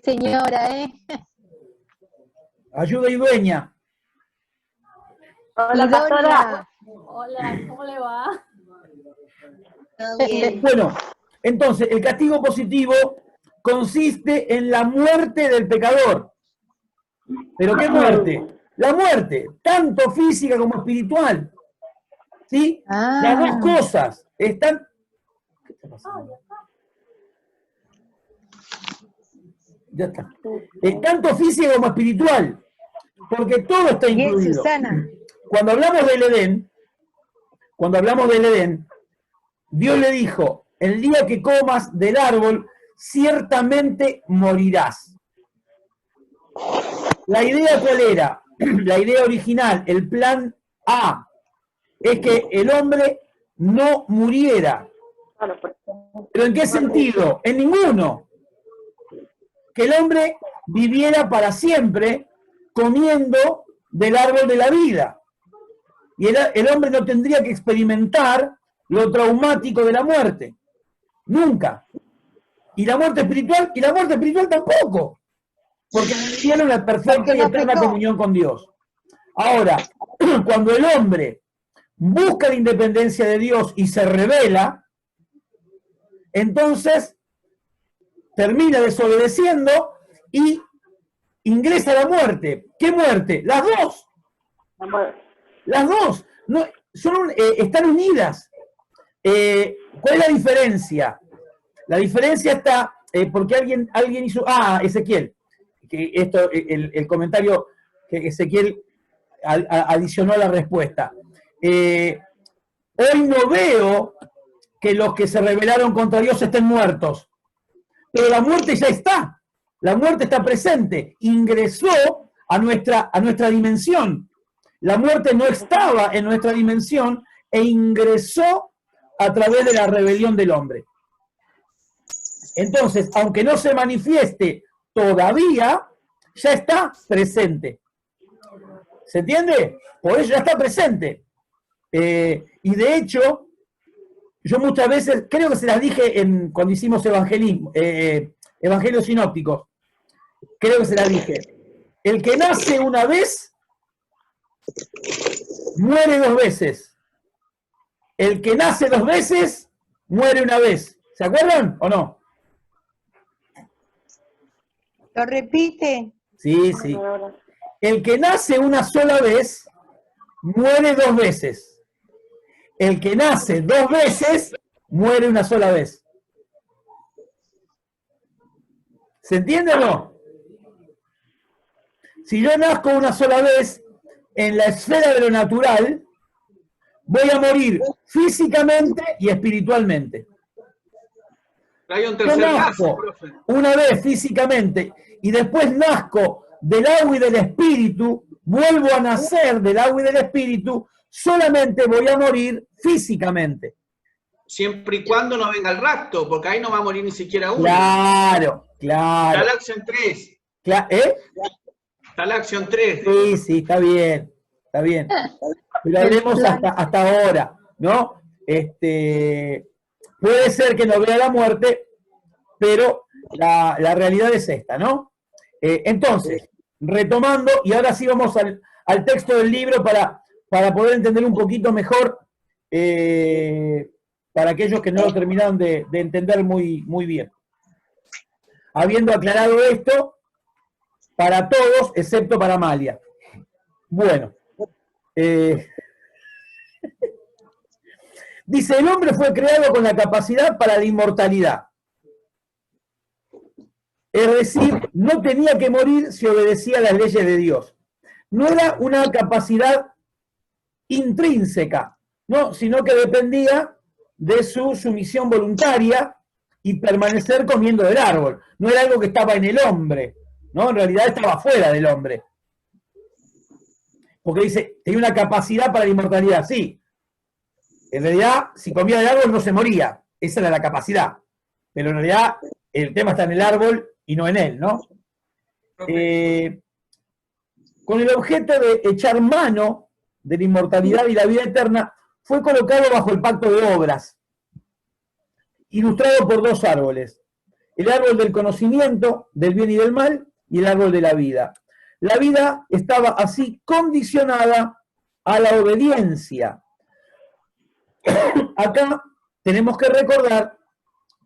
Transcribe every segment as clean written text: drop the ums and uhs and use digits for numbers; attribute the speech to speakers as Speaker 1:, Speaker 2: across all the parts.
Speaker 1: señora,
Speaker 2: Ayuda y dueña.
Speaker 3: Hola,
Speaker 1: Idonia.
Speaker 3: pastora. Hola, ¿cómo le va?
Speaker 1: Todo bien.
Speaker 2: Bueno, entonces, el castigo positivo consiste en la muerte del pecador. ¿Pero qué muerte? La muerte, tanto física como espiritual. ¿Sí? Las dos cosas están... ¿Qué está pasando? Ya está. Tanto física como espiritual. Porque todo está incluido.
Speaker 1: Bien, Susana.
Speaker 2: Cuando hablamos del Edén, Dios le dijo, el día que comas del árbol, ciertamente morirás. ¿La idea cuál era? La idea original, el plan A, es que el hombre no muriera. ¿Pero en qué sentido? En ninguno. Que el hombre viviera para siempre comiendo del árbol de la vida. Y el hombre no tendría que experimentar lo traumático de la muerte. Nunca. Y la muerte espiritual tampoco. Porque tiene una perfecta y eterna comunión con Dios. Ahora, cuando el hombre busca la independencia de Dios y se rebela, entonces termina desobedeciendo y ingresa a la muerte. ¿Qué muerte? Las dos. Las dos. No, están unidas. ¿Cuál es la diferencia? La diferencia está porque alguien hizo... Ezequiel. Que esto, el comentario que Ezequiel adicionó a la respuesta. Hoy no veo que los que se rebelaron contra Dios estén muertos, pero la muerte ya está, la muerte está presente, ingresó a nuestra dimensión. La muerte no estaba en nuestra dimensión e ingresó a través de la rebelión del hombre. Entonces, aunque no se manifieste todavía, ya está presente. ¿Se entiende? Por eso ya está presente. Y de hecho, yo muchas veces, creo que se las dije cuando hicimos evangelios sinópticos, creo que se las dije. El que nace una vez, muere dos veces. El que nace dos veces, muere una vez. ¿Se acuerdan o no?
Speaker 1: ¿Lo repite?
Speaker 2: Sí, sí. El que nace una sola vez, muere dos veces. El que nace dos veces, muere una sola vez. ¿Se entiende o no? Si yo nazco una sola vez en la esfera de lo natural, voy a morir físicamente y espiritualmente.
Speaker 4: Hay un
Speaker 2: Yo
Speaker 4: tercer
Speaker 2: nazco
Speaker 4: caso, profe.
Speaker 2: una vez físicamente y después nazco del agua y del espíritu, vuelvo a nacer del agua y del espíritu, solamente voy a morir físicamente.
Speaker 4: Siempre y cuando no venga el rapto, porque ahí no va a morir ni siquiera uno.
Speaker 2: Claro, claro.
Speaker 4: Está la acción 3.
Speaker 2: ¿Eh?
Speaker 4: Está la acción 3.
Speaker 2: Sí, sí, está bien, está bien. Pero hablemos hasta ahora, ¿no? Puede ser que no vea la muerte, pero la realidad es esta, ¿no? Entonces, retomando, y ahora sí vamos al texto del libro para poder entender un poquito mejor, para aquellos que no lo terminaron de entender muy, muy bien. Habiendo aclarado esto, para todos, excepto para Amalia. Bueno. Dice, el hombre fue creado con la capacidad para la inmortalidad. Es decir, no tenía que morir si obedecía a las leyes de Dios. No era una capacidad intrínseca, ¿no? Sino que dependía de su sumisión voluntaria y permanecer comiendo del árbol. No era algo que estaba en el hombre, ¿no? En realidad estaba fuera del hombre. Porque dice, tenía una capacidad para la inmortalidad, sí. En realidad, si comía del árbol no se moría. Esa era la capacidad. Pero en realidad, el tema está en el árbol y no en él, ¿no? Con el objeto de echar mano de la inmortalidad y la vida eterna, fue colocado bajo el pacto de obras, ilustrado por dos árboles. el árbol del conocimiento del bien y del mal y el árbol de la vida. La vida estaba así condicionada a la obediencia. Acá tenemos que recordar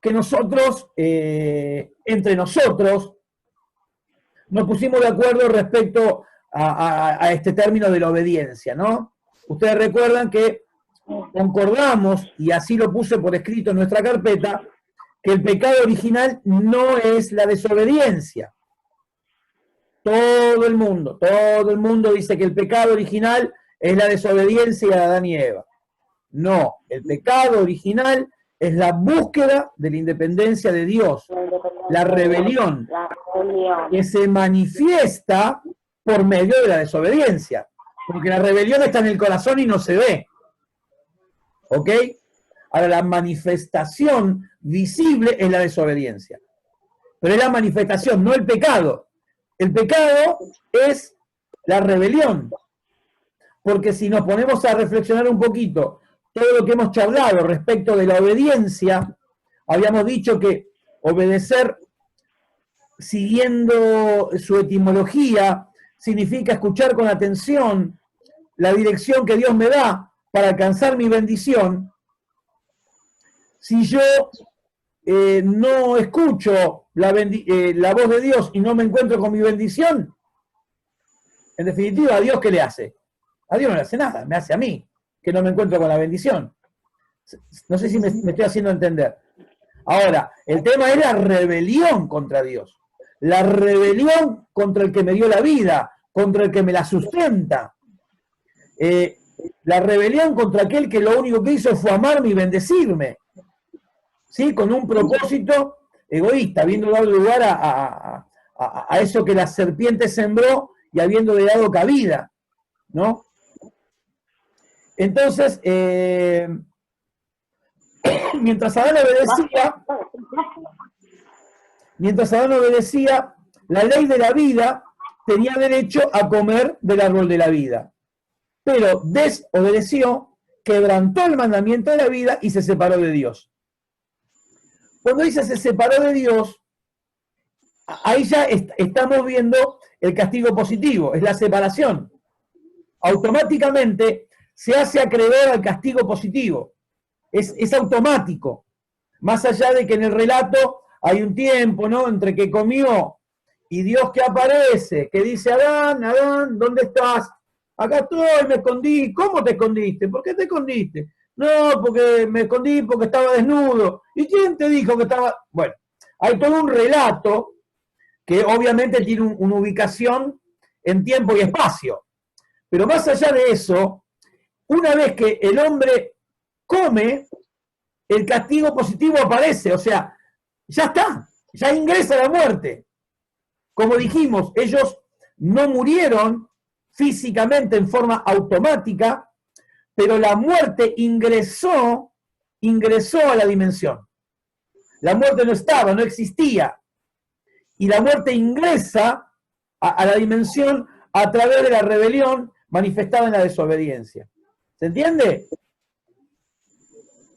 Speaker 2: que nosotros, entre nosotros, nos pusimos de acuerdo respecto a este término de la obediencia, ¿no? Ustedes recuerdan que concordamos, y así lo puse por escrito en nuestra carpeta, que el pecado original no es la desobediencia. Todo el mundo dice que el pecado original es la desobediencia de Adán y Eva. No, el pecado original es la búsqueda de la independencia de Dios, la rebelión, que se manifiesta por medio de la desobediencia, porque la rebelión está en el corazón y no se ve. ¿Ok? Ahora, la manifestación visible es la desobediencia, pero es la manifestación, no el pecado. El pecado es la rebelión, porque si nos ponemos a reflexionar un poquito todo lo que hemos charlado respecto de la obediencia, habíamos dicho que obedecer, siguiendo su etimología, significa escuchar con atención la dirección que Dios me da para alcanzar mi bendición. Si yo no escucho la voz de Dios y no me encuentro con mi bendición, en definitiva, ¿a Dios qué le hace? A Dios no le hace nada, me hace a mí, que no me encuentro con la bendición. No sé si me estoy haciendo entender. Ahora, el tema es la rebelión contra Dios. La rebelión contra el que me dio la vida, contra el que me la sustenta. La rebelión contra aquel que lo único que hizo fue amarme y bendecirme. ¿Sí? Con un propósito egoísta, habiendo dado lugar a eso que la serpiente sembró y habiéndole dado cabida, ¿no? Entonces, mientras Adán obedecía, la ley de la vida tenía derecho a comer del árbol de la vida. Pero desobedeció, quebrantó el mandamiento de la vida y se separó de Dios. Cuando dice se separó de Dios, ahí ya estamos viendo el castigo positivo, es la separación. Automáticamente se hace acreedor al castigo positivo. Es automático. Más allá de que en el relato hay un tiempo, ¿no?, entre que comió y Dios que aparece, que dice: Adán, Adán, ¿dónde estás? Acá estoy, me escondí. ¿Cómo te escondiste? ¿Por qué te escondiste? No, porque me escondí porque estaba desnudo. ¿Y quién te dijo que estaba...? Bueno, hay todo un relato que obviamente tiene una ubicación en tiempo y espacio. Pero más allá de eso, una vez que el hombre come, el castigo positivo aparece. O sea, ya está, ya ingresa la muerte. Como dijimos, ellos no murieron físicamente en forma automática, pero la muerte ingresó a la dimensión. La muerte no estaba, no existía. Y la muerte ingresa a la dimensión a través de la rebelión manifestada en la desobediencia. ¿Se entiende?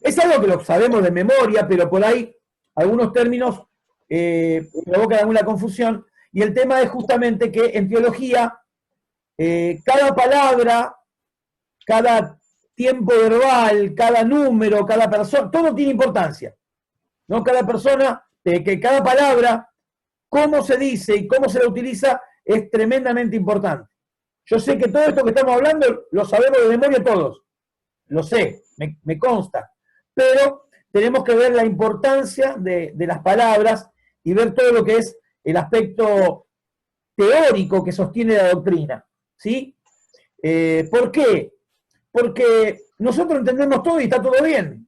Speaker 2: Es algo que lo sabemos de memoria, pero por ahí algunos términos provocan alguna confusión. Y el tema es justamente que en teología cada palabra, cada tiempo verbal, cada número, cada persona, todo tiene importancia, ¿no? Cada persona, que cada palabra, cómo se dice y cómo se la utiliza, es tremendamente importante. Yo sé que todo esto que estamos hablando lo sabemos de memoria todos, lo sé, me consta, pero tenemos que ver la importancia de las palabras y ver todo lo que es el aspecto teórico que sostiene la doctrina, ¿sí? ¿Por qué? Porque nosotros entendemos todo y está todo bien,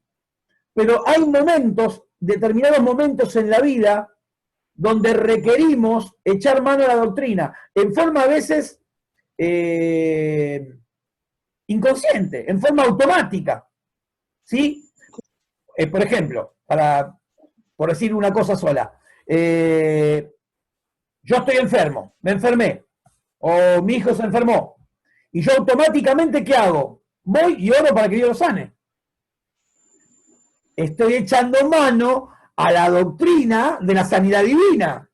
Speaker 2: pero hay momentos, determinados momentos en la vida, donde requerimos echar mano a la doctrina, en forma a veces inconsciente, en forma automática, ¿sí? Por ejemplo, por decir una cosa sola, yo estoy enfermo, me enfermé, o mi hijo se enfermó, y yo automáticamente, ¿qué hago? Voy y oro para que Dios lo sane. Estoy echando mano a la doctrina de la sanidad divina.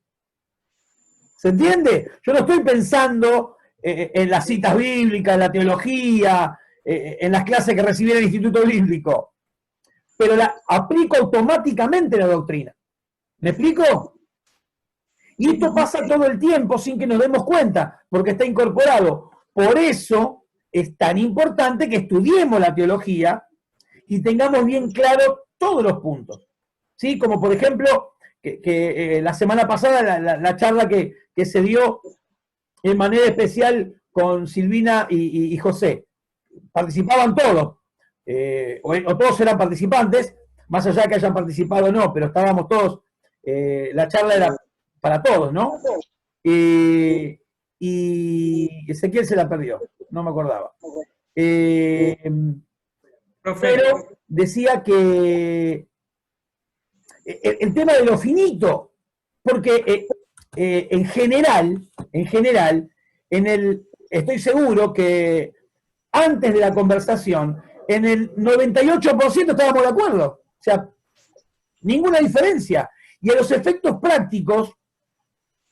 Speaker 2: ¿Se entiende? Yo no estoy pensando en las citas bíblicas, en la teología, en las clases que recibí en el Instituto Bíblico, pero la aplico automáticamente la doctrina. ¿Me explico? Y esto pasa todo el tiempo sin que nos demos cuenta, porque está incorporado. Por eso es tan importante que estudiemos la teología y tengamos bien claro todos los puntos. ¿Sí? Como por ejemplo, que la semana pasada la charla que se dio en manera especial con Silvina y José. Participaban todos, o todos eran participantes, más allá de que hayan participado o no, pero estábamos todos, la charla era para todos, ¿no? Y Ezequiel se la perdió, no me acordaba. Pero decía que el tema de lo finito, porque en general, estoy seguro que antes de la conversación, en el 98% estábamos de acuerdo. O sea, ninguna diferencia. Y a los efectos prácticos,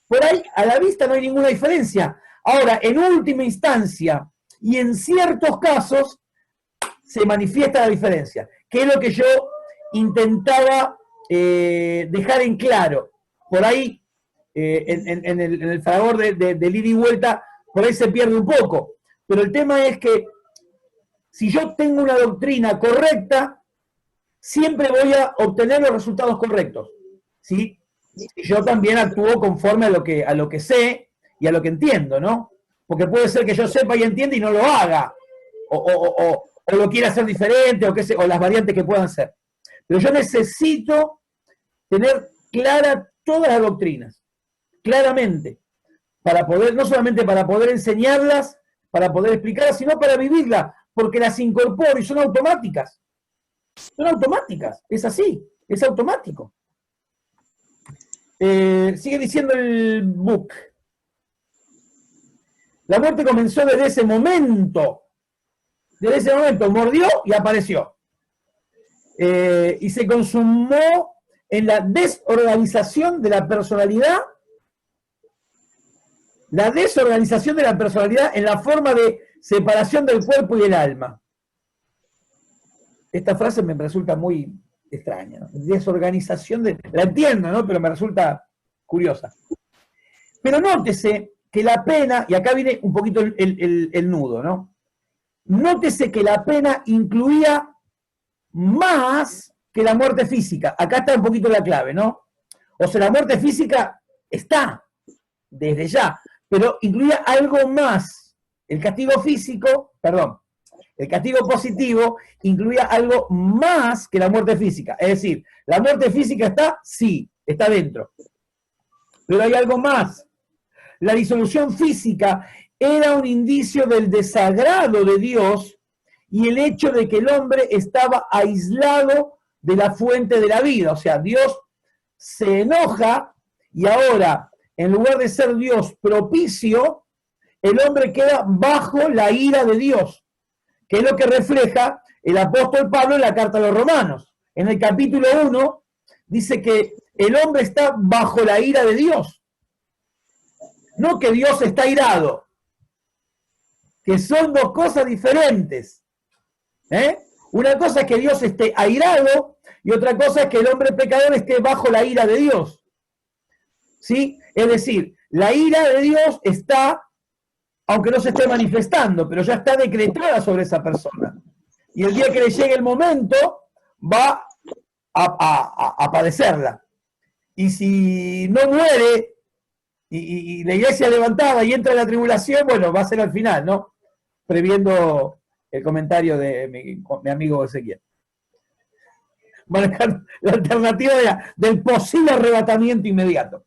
Speaker 2: por ahí a la vista no hay ninguna diferencia. Ahora, en última instancia, y en ciertos casos, se manifiesta la diferencia, que es lo que yo intentaba dejar en claro. Por ahí, en el fragor de ida y vuelta, por ahí se pierde un poco. Pero el tema es que si yo tengo una doctrina correcta, siempre voy a obtener los resultados correctos. ¿Sí? Y yo también actúo conforme a lo que sé y a lo que entiendo, ¿no? Porque puede ser que yo sepa y entienda y no lo haga, o lo quiera hacer diferente, o las variantes que puedan ser. Pero yo necesito tener claras todas las doctrinas, claramente, para poder, no solamente para poder enseñarlas, para poder explicarlas, sino para vivirlas, porque las incorporo y son automáticas. Son automáticas, es así, es automático. Sigue diciendo el book. La muerte comenzó desde ese momento. Desde ese momento mordió y apareció. Y se consumó en la desorganización de la personalidad. La desorganización de la personalidad en la forma de separación del cuerpo y del alma. Esta frase me resulta muy extraña, ¿no? Desorganización de... La entiendo, ¿no? Pero me resulta curiosa. Pero nótese que la pena, y acá viene un poquito el nudo, ¿no? Nótese que la pena incluía más que la muerte física. Acá está un poquito la clave, ¿no? O sea, la muerte física está desde ya, pero incluía algo más. El castigo físico, perdón, el castigo positivo incluía algo más que la muerte física. Es decir, ¿la muerte física está? Sí, está dentro. Pero hay algo más. La disolución física era un indicio del desagrado de Dios y el hecho de que el hombre estaba aislado de la fuente de la vida. O sea, Dios se enoja y ahora, en lugar de ser Dios propicio, el hombre queda bajo la ira de Dios, que es lo que refleja el apóstol Pablo en la carta a los Romanos. En el capítulo 1 dice que el hombre está bajo la ira de Dios. No que Dios está irado, que son dos cosas diferentes. Una cosa es que Dios esté airado y otra cosa es que el hombre pecador esté bajo la ira de Dios. ¿Sí? Es decir, la ira de Dios está, aunque no se esté manifestando, pero ya está decretada sobre esa persona. Y el día que le llegue el momento, va a padecerla. Y si no muere, y la iglesia levantada y entra en la tribulación, bueno, va a ser al final, ¿no? Previendo el comentario de mi amigo Ezequiel. Bueno, la alternativa era del posible arrebatamiento inmediato.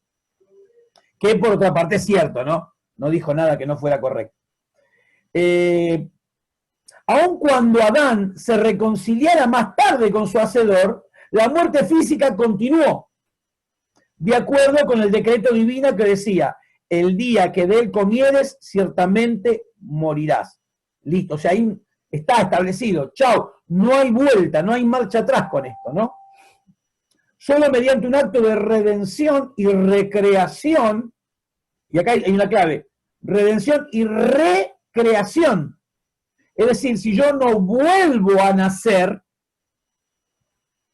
Speaker 2: Que por otra parte es cierto, ¿no? No dijo nada que no fuera correcto. Aun cuando Adán se reconciliara más tarde con su hacedor, la muerte física continuó, de acuerdo con el decreto divino que decía, el día que de él comieres, ciertamente morirás. Listo, o sea, ahí está establecido. Chao, no hay vuelta, no hay marcha atrás con esto, ¿no? solo mediante un acto de redención y recreación, y acá hay una clave, redención y recreación. Es decir, si yo no vuelvo a nacer,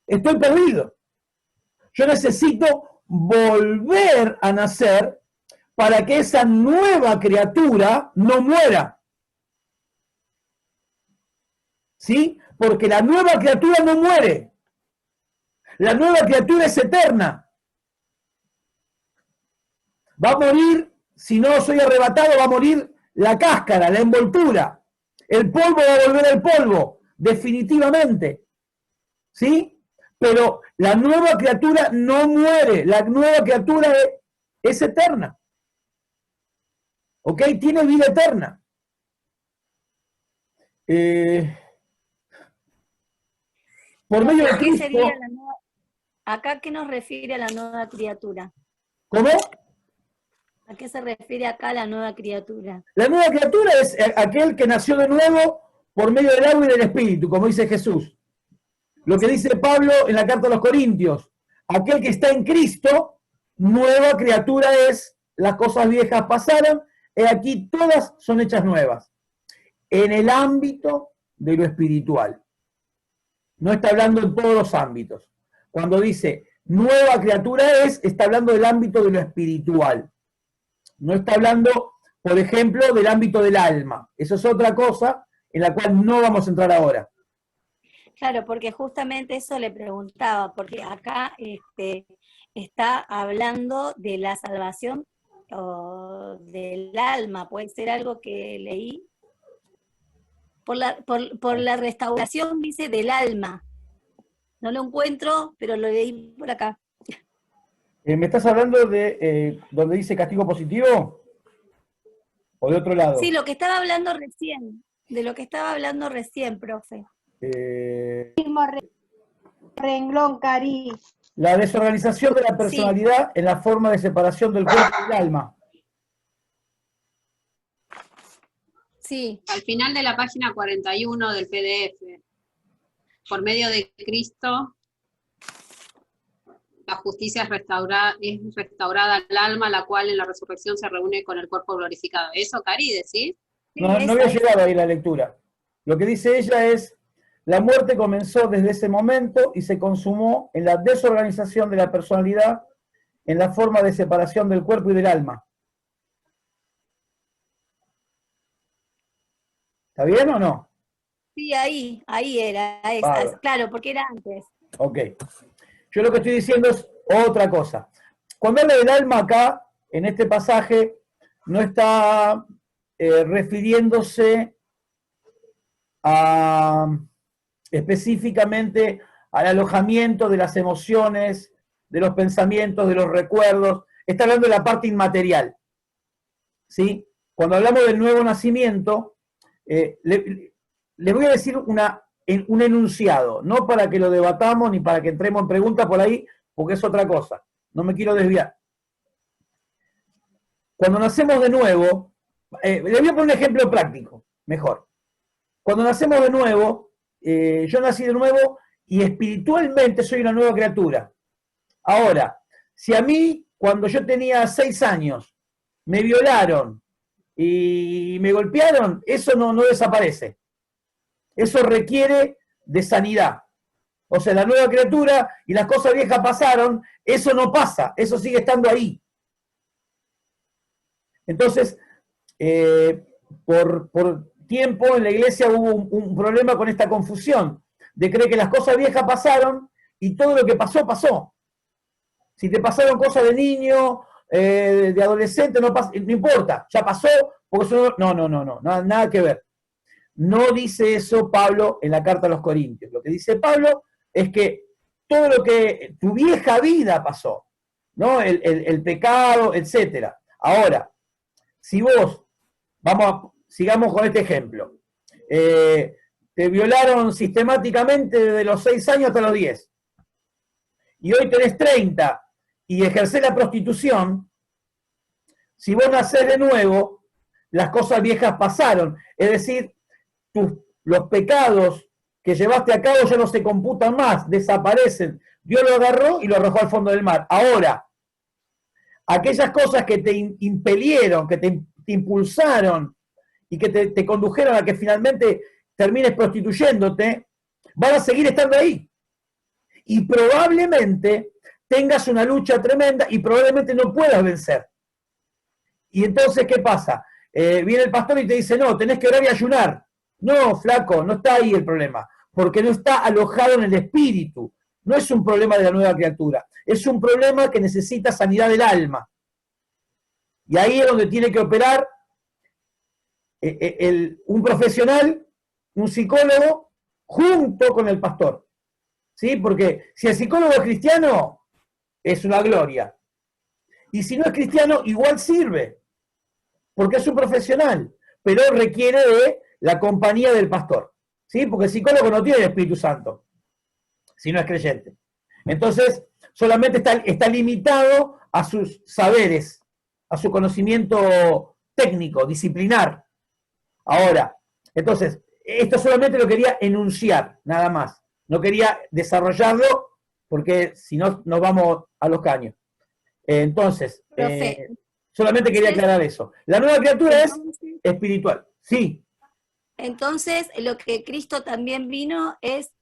Speaker 2: estoy perdido. Yo necesito volver a nacer para que esa nueva criatura no muera. ¿Sí? Porque la nueva criatura no muere. La nueva criatura es eterna. Va a morir, si no soy arrebatado, va a morir la cáscara, la envoltura. El polvo va a volver al polvo, definitivamente. ¿Sí? Pero la nueva criatura no muere. La nueva criatura es eterna. ¿Ok? Tiene vida eterna. Por medio de Cristo.
Speaker 5: Sería la nueva, ¿acá qué nos refiere a la nueva criatura?
Speaker 2: ¿Cómo?
Speaker 5: ¿A qué se refiere acá la nueva criatura?
Speaker 2: La nueva criatura es aquel que nació de nuevo por medio del agua y del Espíritu, como dice Jesús. Lo que dice Pablo en la carta a los Corintios. Aquel que está en Cristo, nueva criatura es, las cosas viejas pasaron, y aquí todas son hechas nuevas. En el ámbito de lo espiritual. No está hablando en todos los ámbitos. Cuando dice nueva criatura está hablando del ámbito de lo espiritual. No está hablando, por ejemplo, del ámbito del alma. Eso es otra cosa en la cual no vamos a entrar ahora.
Speaker 5: Claro, porque justamente eso le preguntaba, porque acá está hablando de la salvación o del alma, puede ser algo que leí. Por la restauración, dice, del alma. No lo encuentro, pero lo leí por acá.
Speaker 2: ¿Me estás hablando de donde dice castigo positivo? ¿O de otro lado?
Speaker 5: Sí, lo que estaba hablando recién. De lo que estaba hablando recién, profe.
Speaker 1: Mismo renglón, Cari.
Speaker 2: La desorganización de la personalidad en la forma de separación del cuerpo y del alma.
Speaker 5: Sí.
Speaker 6: Al final de la página 41 del PDF, por medio de Cristo, la justicia es restaurada al alma, la cual en la resurrección se reúne con el cuerpo glorificado. ¿Eso, Cari, decís?
Speaker 2: No había llegado ahí la lectura. Lo que dice ella es, la muerte comenzó desde ese momento y se consumó en la desorganización de la personalidad en la forma de separación del cuerpo y del alma. ¿Está bien o no?
Speaker 5: Sí, ahí era.
Speaker 2: Vale.
Speaker 5: Claro, porque era antes.
Speaker 2: Ok. Yo lo que estoy diciendo es otra cosa. Cuando habla del alma acá, en este pasaje, no está refiriéndose específicamente al alojamiento de las emociones, de los pensamientos, de los recuerdos. Está hablando de la parte inmaterial. ¿Sí? Cuando hablamos del nuevo nacimiento, le voy a decir un enunciado, no para que lo debatamos ni para que entremos en preguntas por ahí, porque es otra cosa. No me quiero desviar. Cuando nacemos de nuevo, le voy a poner un ejemplo práctico, mejor. Cuando nacemos de nuevo, yo nací de nuevo y espiritualmente soy una nueva criatura. Ahora, si a mí, cuando yo tenía 6 años, me violaron y me golpearon, eso no desaparece. Eso requiere de sanidad. O sea, la nueva criatura y las cosas viejas pasaron, eso no pasa, eso sigue estando ahí. Entonces, por tiempo en la iglesia hubo un problema con esta confusión, de creer que las cosas viejas pasaron y todo lo que pasó, pasó. Si te pasaron cosas de niño, de adolescente, no importa, ya pasó, porque eso no, nada que ver. No dice eso Pablo en la carta a los Corintios. Lo que dice Pablo es que todo lo que tu vieja vida pasó, ¿no? El pecado, etc. Ahora, si vos, sigamos con este ejemplo, te violaron sistemáticamente desde los 6 años hasta los 10, y hoy tenés 30 y ejercés la prostitución, si vos nacés de nuevo, las cosas viejas pasaron, es decir, los pecados que llevaste a cabo ya no se computan más, desaparecen. Dios lo agarró y lo arrojó al fondo del mar. Ahora, aquellas cosas que te impelieron, que te impulsaron y que te condujeron a que finalmente termines prostituyéndote, van a seguir estando ahí. Y probablemente tengas una lucha tremenda y probablemente no puedas vencer. Y entonces, ¿qué pasa? Viene el pastor y te dice, no, tenés que orar y ayunar. No, flaco, no está ahí el problema, porque no está alojado en el espíritu. No es un problema de la nueva criatura, es un problema que necesita sanidad del alma. Y ahí es donde tiene que operar un profesional, un psicólogo, junto con el pastor. ¿Sí? Porque si el psicólogo es cristiano, es una gloria. Y si no es cristiano, igual sirve, porque es un profesional, pero requiere de la compañía del pastor. ¿Sí? Porque el psicólogo no tiene el Espíritu Santo, si no es creyente. Entonces, solamente está limitado a sus saberes, a su conocimiento técnico, disciplinar. Ahora, entonces, esto solamente lo quería enunciar, nada más. No quería desarrollarlo, porque si no, nos vamos a los caños. Entonces, solamente quería aclarar eso. La nueva criatura es espiritual. Sí.
Speaker 5: Entonces, lo que Cristo también vino es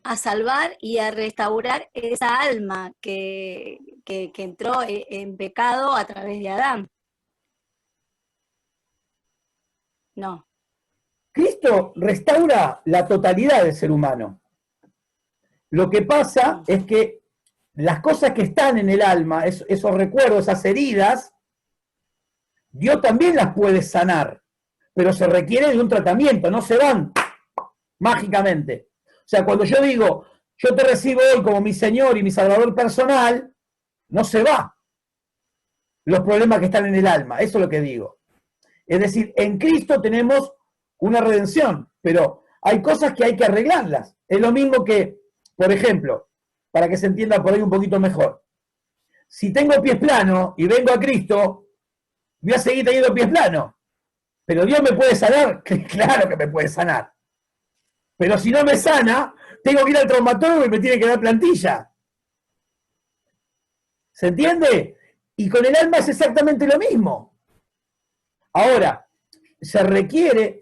Speaker 5: a salvar y a restaurar esa alma que entró en pecado a través de Adán. No.
Speaker 2: Cristo restaura la totalidad del ser humano. Lo que pasa es que las cosas que están en el alma, esos recuerdos, esas heridas, Dios también las puede sanar, pero se requiere de un tratamiento, no se van mágicamente. O sea, cuando yo digo, yo te recibo hoy como mi Señor y mi Salvador personal, no se va los problemas que están en el alma, eso es lo que digo. Es decir, en Cristo tenemos una redención, pero hay cosas que hay que arreglarlas. Es lo mismo que, por ejemplo, para que se entienda por ahí un poquito mejor, si tengo pies planos y vengo a Cristo, voy a seguir teniendo pies planos, pero Dios me puede sanar, claro que me puede sanar. Pero si no me sana, tengo que ir al traumatólogo y me tiene que dar plantilla. ¿Se entiende? Y con el alma es exactamente lo mismo. Ahora, se requiere,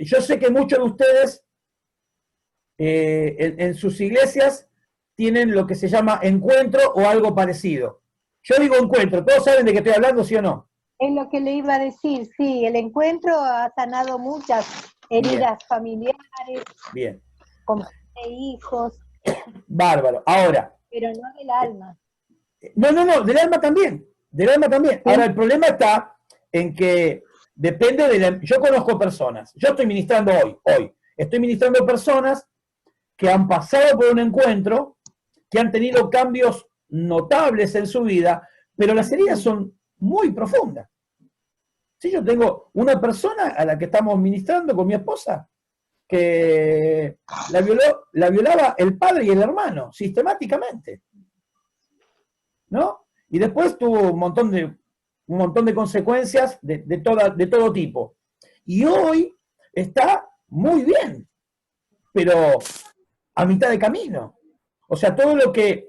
Speaker 2: yo sé que muchos de ustedes en sus iglesias tienen lo que se llama encuentro o algo parecido. Yo digo encuentro, ¿todos saben de qué estoy hablando, sí o no?
Speaker 1: Es lo que le iba a decir, sí, el encuentro ha sanado muchas heridas familiares,
Speaker 2: bien,
Speaker 1: con hijos.
Speaker 2: Bárbaro. Ahora.
Speaker 1: Pero no del alma.
Speaker 2: No, del alma también. Del alma también. ¿Sí? Ahora, el problema está en que depende de la... Yo conozco personas, yo estoy ministrando hoy. Estoy ministrando personas que han pasado por un encuentro, que han tenido cambios notables en su vida, pero las heridas son muy profundas. Sí, yo tengo una persona a la que estamos ministrando con mi esposa, que la violaba el padre y el hermano, sistemáticamente. ¿No? Y después tuvo un montón de consecuencias de todo tipo. Y hoy está muy bien, pero a mitad de camino. O sea, todo lo que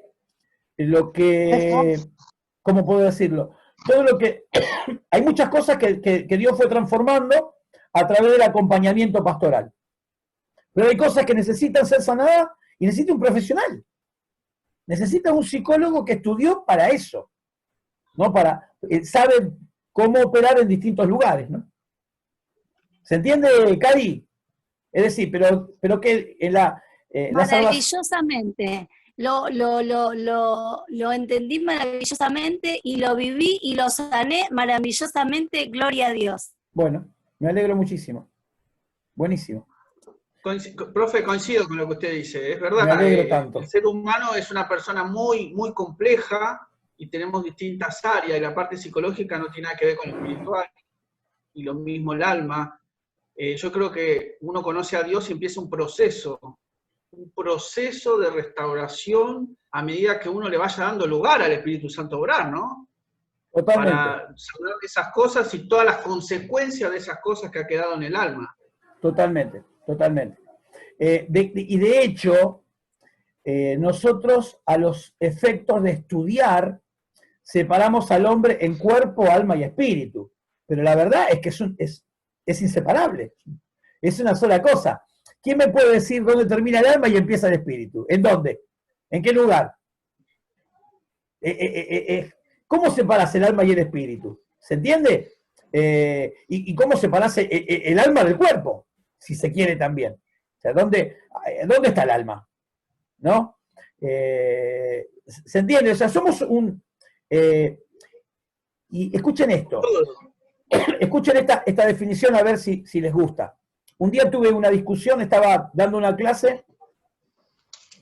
Speaker 2: ¿cómo puedo decirlo? Todo lo que... Hay muchas cosas que Dios fue transformando a través del acompañamiento pastoral. Pero hay cosas que necesitan ser sanadas y necesita un profesional. Necesita un psicólogo que estudió para eso, ¿no? Sabe cómo operar en distintos lugares, ¿no? ¿Se entiende, Cari? Es decir, pero que en la
Speaker 5: maravillosamente. Lo entendí maravillosamente y lo viví y lo sané maravillosamente, gloria a Dios.
Speaker 2: Bueno, me alegro muchísimo. Buenísimo.
Speaker 4: Profe, coincido con lo que usted dice, es verdad.
Speaker 2: Me alegro tanto.
Speaker 4: El ser humano es una persona muy, muy compleja y tenemos distintas áreas, y la parte psicológica no tiene nada que ver con lo espiritual, y lo mismo el alma. Yo creo que uno conoce a Dios y empieza un proceso de restauración a medida que uno le vaya dando lugar al Espíritu Santo a obrar, ¿no?
Speaker 2: Totalmente.
Speaker 4: Para sanar esas cosas y todas las consecuencias de esas cosas que ha quedado en el alma.
Speaker 2: Totalmente. Y de hecho, nosotros a los efectos de estudiar separamos al hombre en cuerpo, alma y espíritu. Pero la verdad es que es inseparable. Es una sola cosa. ¿Quién me puede decir dónde termina el alma y empieza el espíritu? ¿En dónde? ¿En qué lugar? ¿Cómo separas el alma y el espíritu? ¿Se entiende? ¿Y cómo separas el alma del cuerpo? Si se quiere también. O sea, ¿dónde está el alma? ¿No? ¿Se entiende? O sea, somos un... y escuchen esto. Escuchen esta definición a ver si les gusta. Un día tuve una discusión, estaba dando una clase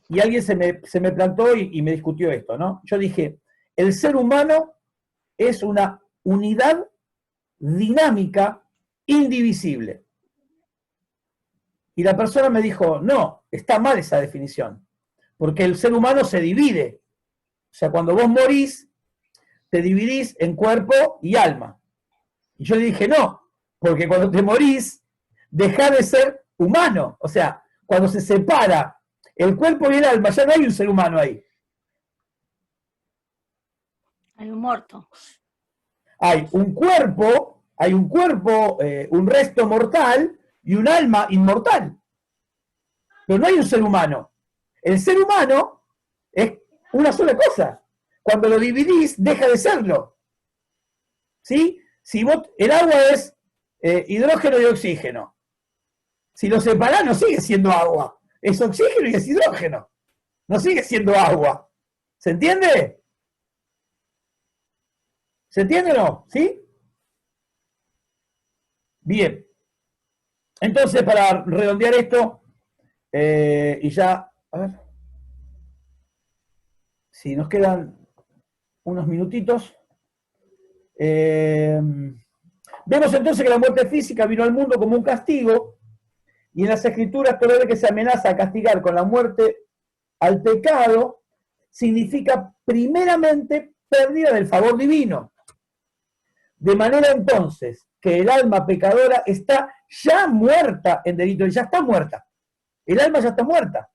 Speaker 2: y alguien se me plantó y me discutió esto, ¿no? Yo dije, el ser humano es una unidad dinámica indivisible. Y la persona me dijo, no, está mal esa definición, porque el ser humano se divide. O sea, cuando vos morís, te dividís en cuerpo y alma. Y yo le dije, no, porque cuando te morís, dejás de ser humano. O sea, cuando se separa el cuerpo y el alma, ya no hay un ser humano ahí.
Speaker 5: Hay un muerto.
Speaker 2: Hay un cuerpo, un resto mortal y un alma inmortal. Pero no hay un ser humano. El ser humano es una sola cosa. Cuando lo dividís, deja de serlo. ¿Sí? El agua es hidrógeno y oxígeno. Si lo separás, no sigue siendo agua. Es oxígeno y es hidrógeno. No sigue siendo agua. ¿Se entiende? ¿Se entiende o no? ¿Sí? Bien. Entonces, para redondear esto, y ya, a ver, si nos quedan unos minutitos. Vemos entonces que la muerte física vino al mundo como un castigo, y en las Escrituras todo lo que se amenaza a castigar con la muerte al pecado significa primeramente pérdida del favor divino. De manera entonces que el alma pecadora está ya muerta en delito, ya está muerta. El alma ya está muerta.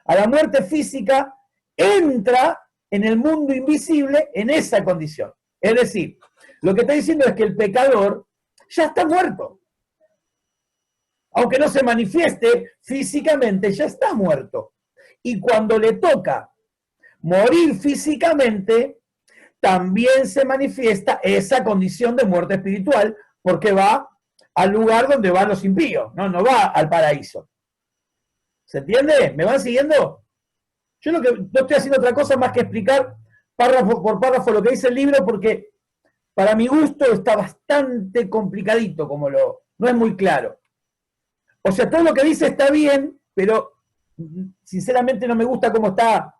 Speaker 2: A la muerte física entra en el mundo invisible en esa condición. Es decir, lo que está diciendo es que el pecador ya está muerto. Aunque no se manifieste físicamente, ya está muerto. Y cuando le toca morir físicamente, también se manifiesta esa condición de muerte espiritual, porque va al lugar donde van los impíos, no va al paraíso. ¿Se entiende? ¿Me van siguiendo? Yo no estoy haciendo otra cosa más que explicar párrafo por párrafo lo que dice el libro, porque para mi gusto está bastante complicadito, no es muy claro. O sea, todo lo que dice está bien, pero sinceramente no me gusta cómo está.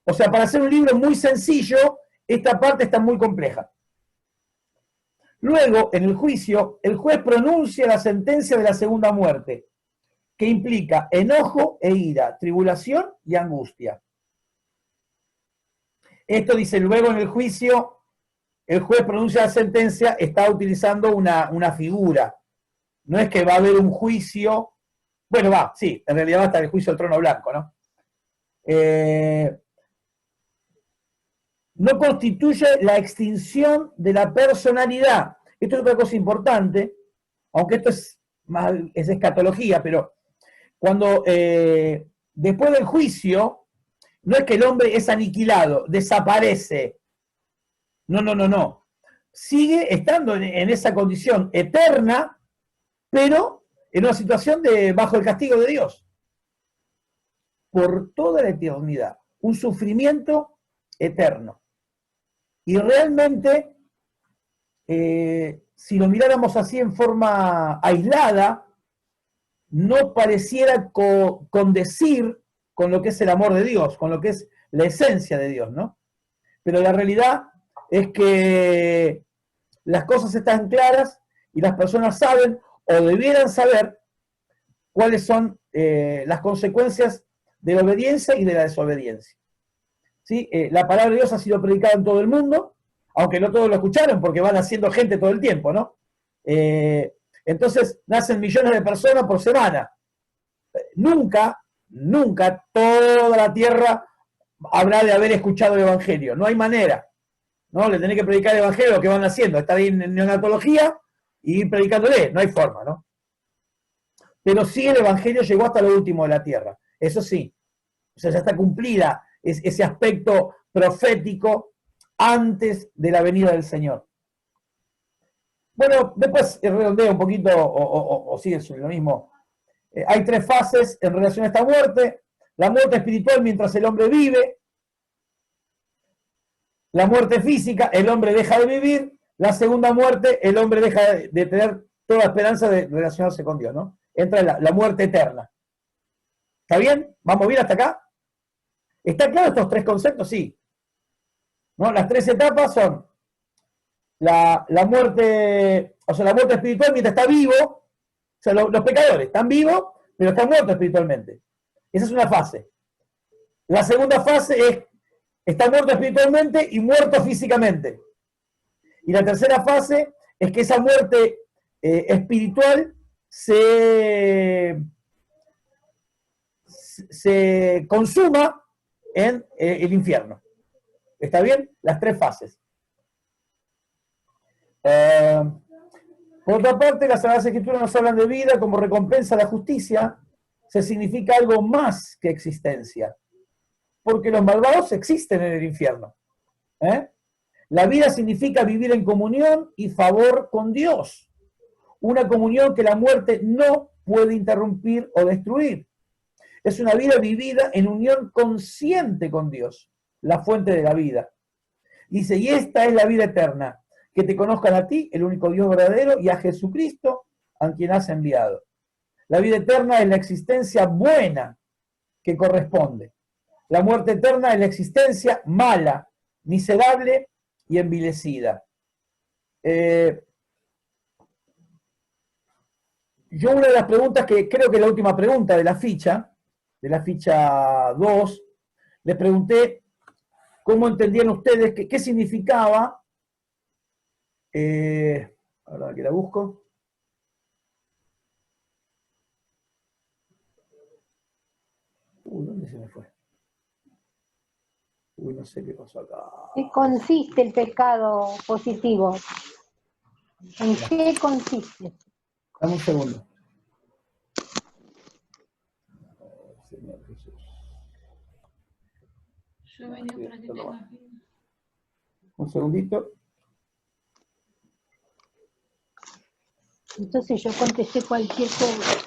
Speaker 2: O sea, para hacer un libro muy sencillo, esta parte está muy compleja. Luego, en el juicio, el juez pronuncia la sentencia de la segunda muerte, que implica enojo e ira, tribulación y angustia. Esto dice, luego en el juicio, el juez pronuncia la sentencia, está utilizando una figura. No es que va a haber un juicio, bueno, sí, en realidad va a estar el juicio del trono blanco, ¿no? No constituye la extinción de la personalidad. Esto es otra cosa importante, aunque esto es escatología, pero cuando después del juicio, no es que el hombre es aniquilado, desaparece. No. Sigue estando en esa condición eterna, pero en una situación bajo el castigo de Dios. Por toda la eternidad. Un sufrimiento eterno. Y realmente, si lo miráramos así en forma aislada, no pareciera condecir con lo que es el amor de Dios, con lo que es la esencia de Dios, ¿no? Pero la realidad es que las cosas están claras y las personas saben o debieran saber cuáles son las consecuencias de la obediencia y de la desobediencia. ¿Sí? La palabra de Dios ha sido predicada en todo el mundo, aunque no todos lo escucharon porque van haciendo gente todo el tiempo, ¿no? Entonces nacen millones de personas por semana. nunca toda la tierra habrá de haber escuchado el Evangelio. No hay manera. ¿No? Le tenés que predicar el Evangelio, lo que van haciendo, estar ahí en neonatología y ir predicándole. No hay forma, ¿no? Pero sí el Evangelio llegó hasta lo último de la tierra. Eso sí. O sea, ya está cumplida ese aspecto profético antes de la venida del Señor. Bueno, después redondea un poquito o sigue sobre lo mismo. Hay 3 fases en relación a esta muerte. La muerte espiritual mientras el hombre vive. La muerte física, el hombre deja de vivir. La segunda muerte, el hombre deja de tener toda esperanza de relacionarse con Dios, ¿no? Entra la muerte eterna. ¿Está bien? ¿Vamos bien hasta acá? ¿Está claro estos 3 conceptos? Sí. ¿No? Las 3 etapas son la muerte, o sea, la muerte espiritual mientras está vivo. O sea, los pecadores están vivos, pero están muertos espiritualmente. Esa es una fase. La segunda fase es está muerto espiritualmente y muerto físicamente. Y la tercera fase es que esa muerte espiritual se consuma en el infierno. ¿Está bien? Las 3 fases. Por otra parte, las Sagradas Escrituras nos hablan de vida como recompensa a la justicia. Se significa algo más que existencia. Porque los malvados existen en el infierno. La vida significa vivir en comunión y favor con Dios. Una comunión que la muerte no puede interrumpir o destruir. Es una vida vivida en unión consciente con Dios, la fuente de la vida. Dice, y esta es la vida eterna, que te conozcan a ti, el único Dios verdadero, y a Jesucristo, a quien has enviado. La vida eterna es la existencia buena que corresponde. La muerte eterna es la existencia mala, miserable y envilecida. Yo una de las preguntas que creo que es la última pregunta de la ficha 2, les pregunté cómo entendían ustedes, qué significaba, ahora que la busco, ¿dónde se me fue? No sé qué pasó acá.
Speaker 1: ¿Qué consiste el pecado positivo? ¿En qué consiste?
Speaker 2: Dame un segundo. Señor Jesús.
Speaker 3: Yo venía para que tengas vida.
Speaker 2: Un segundito.
Speaker 1: Entonces yo contesté cualquier cosa.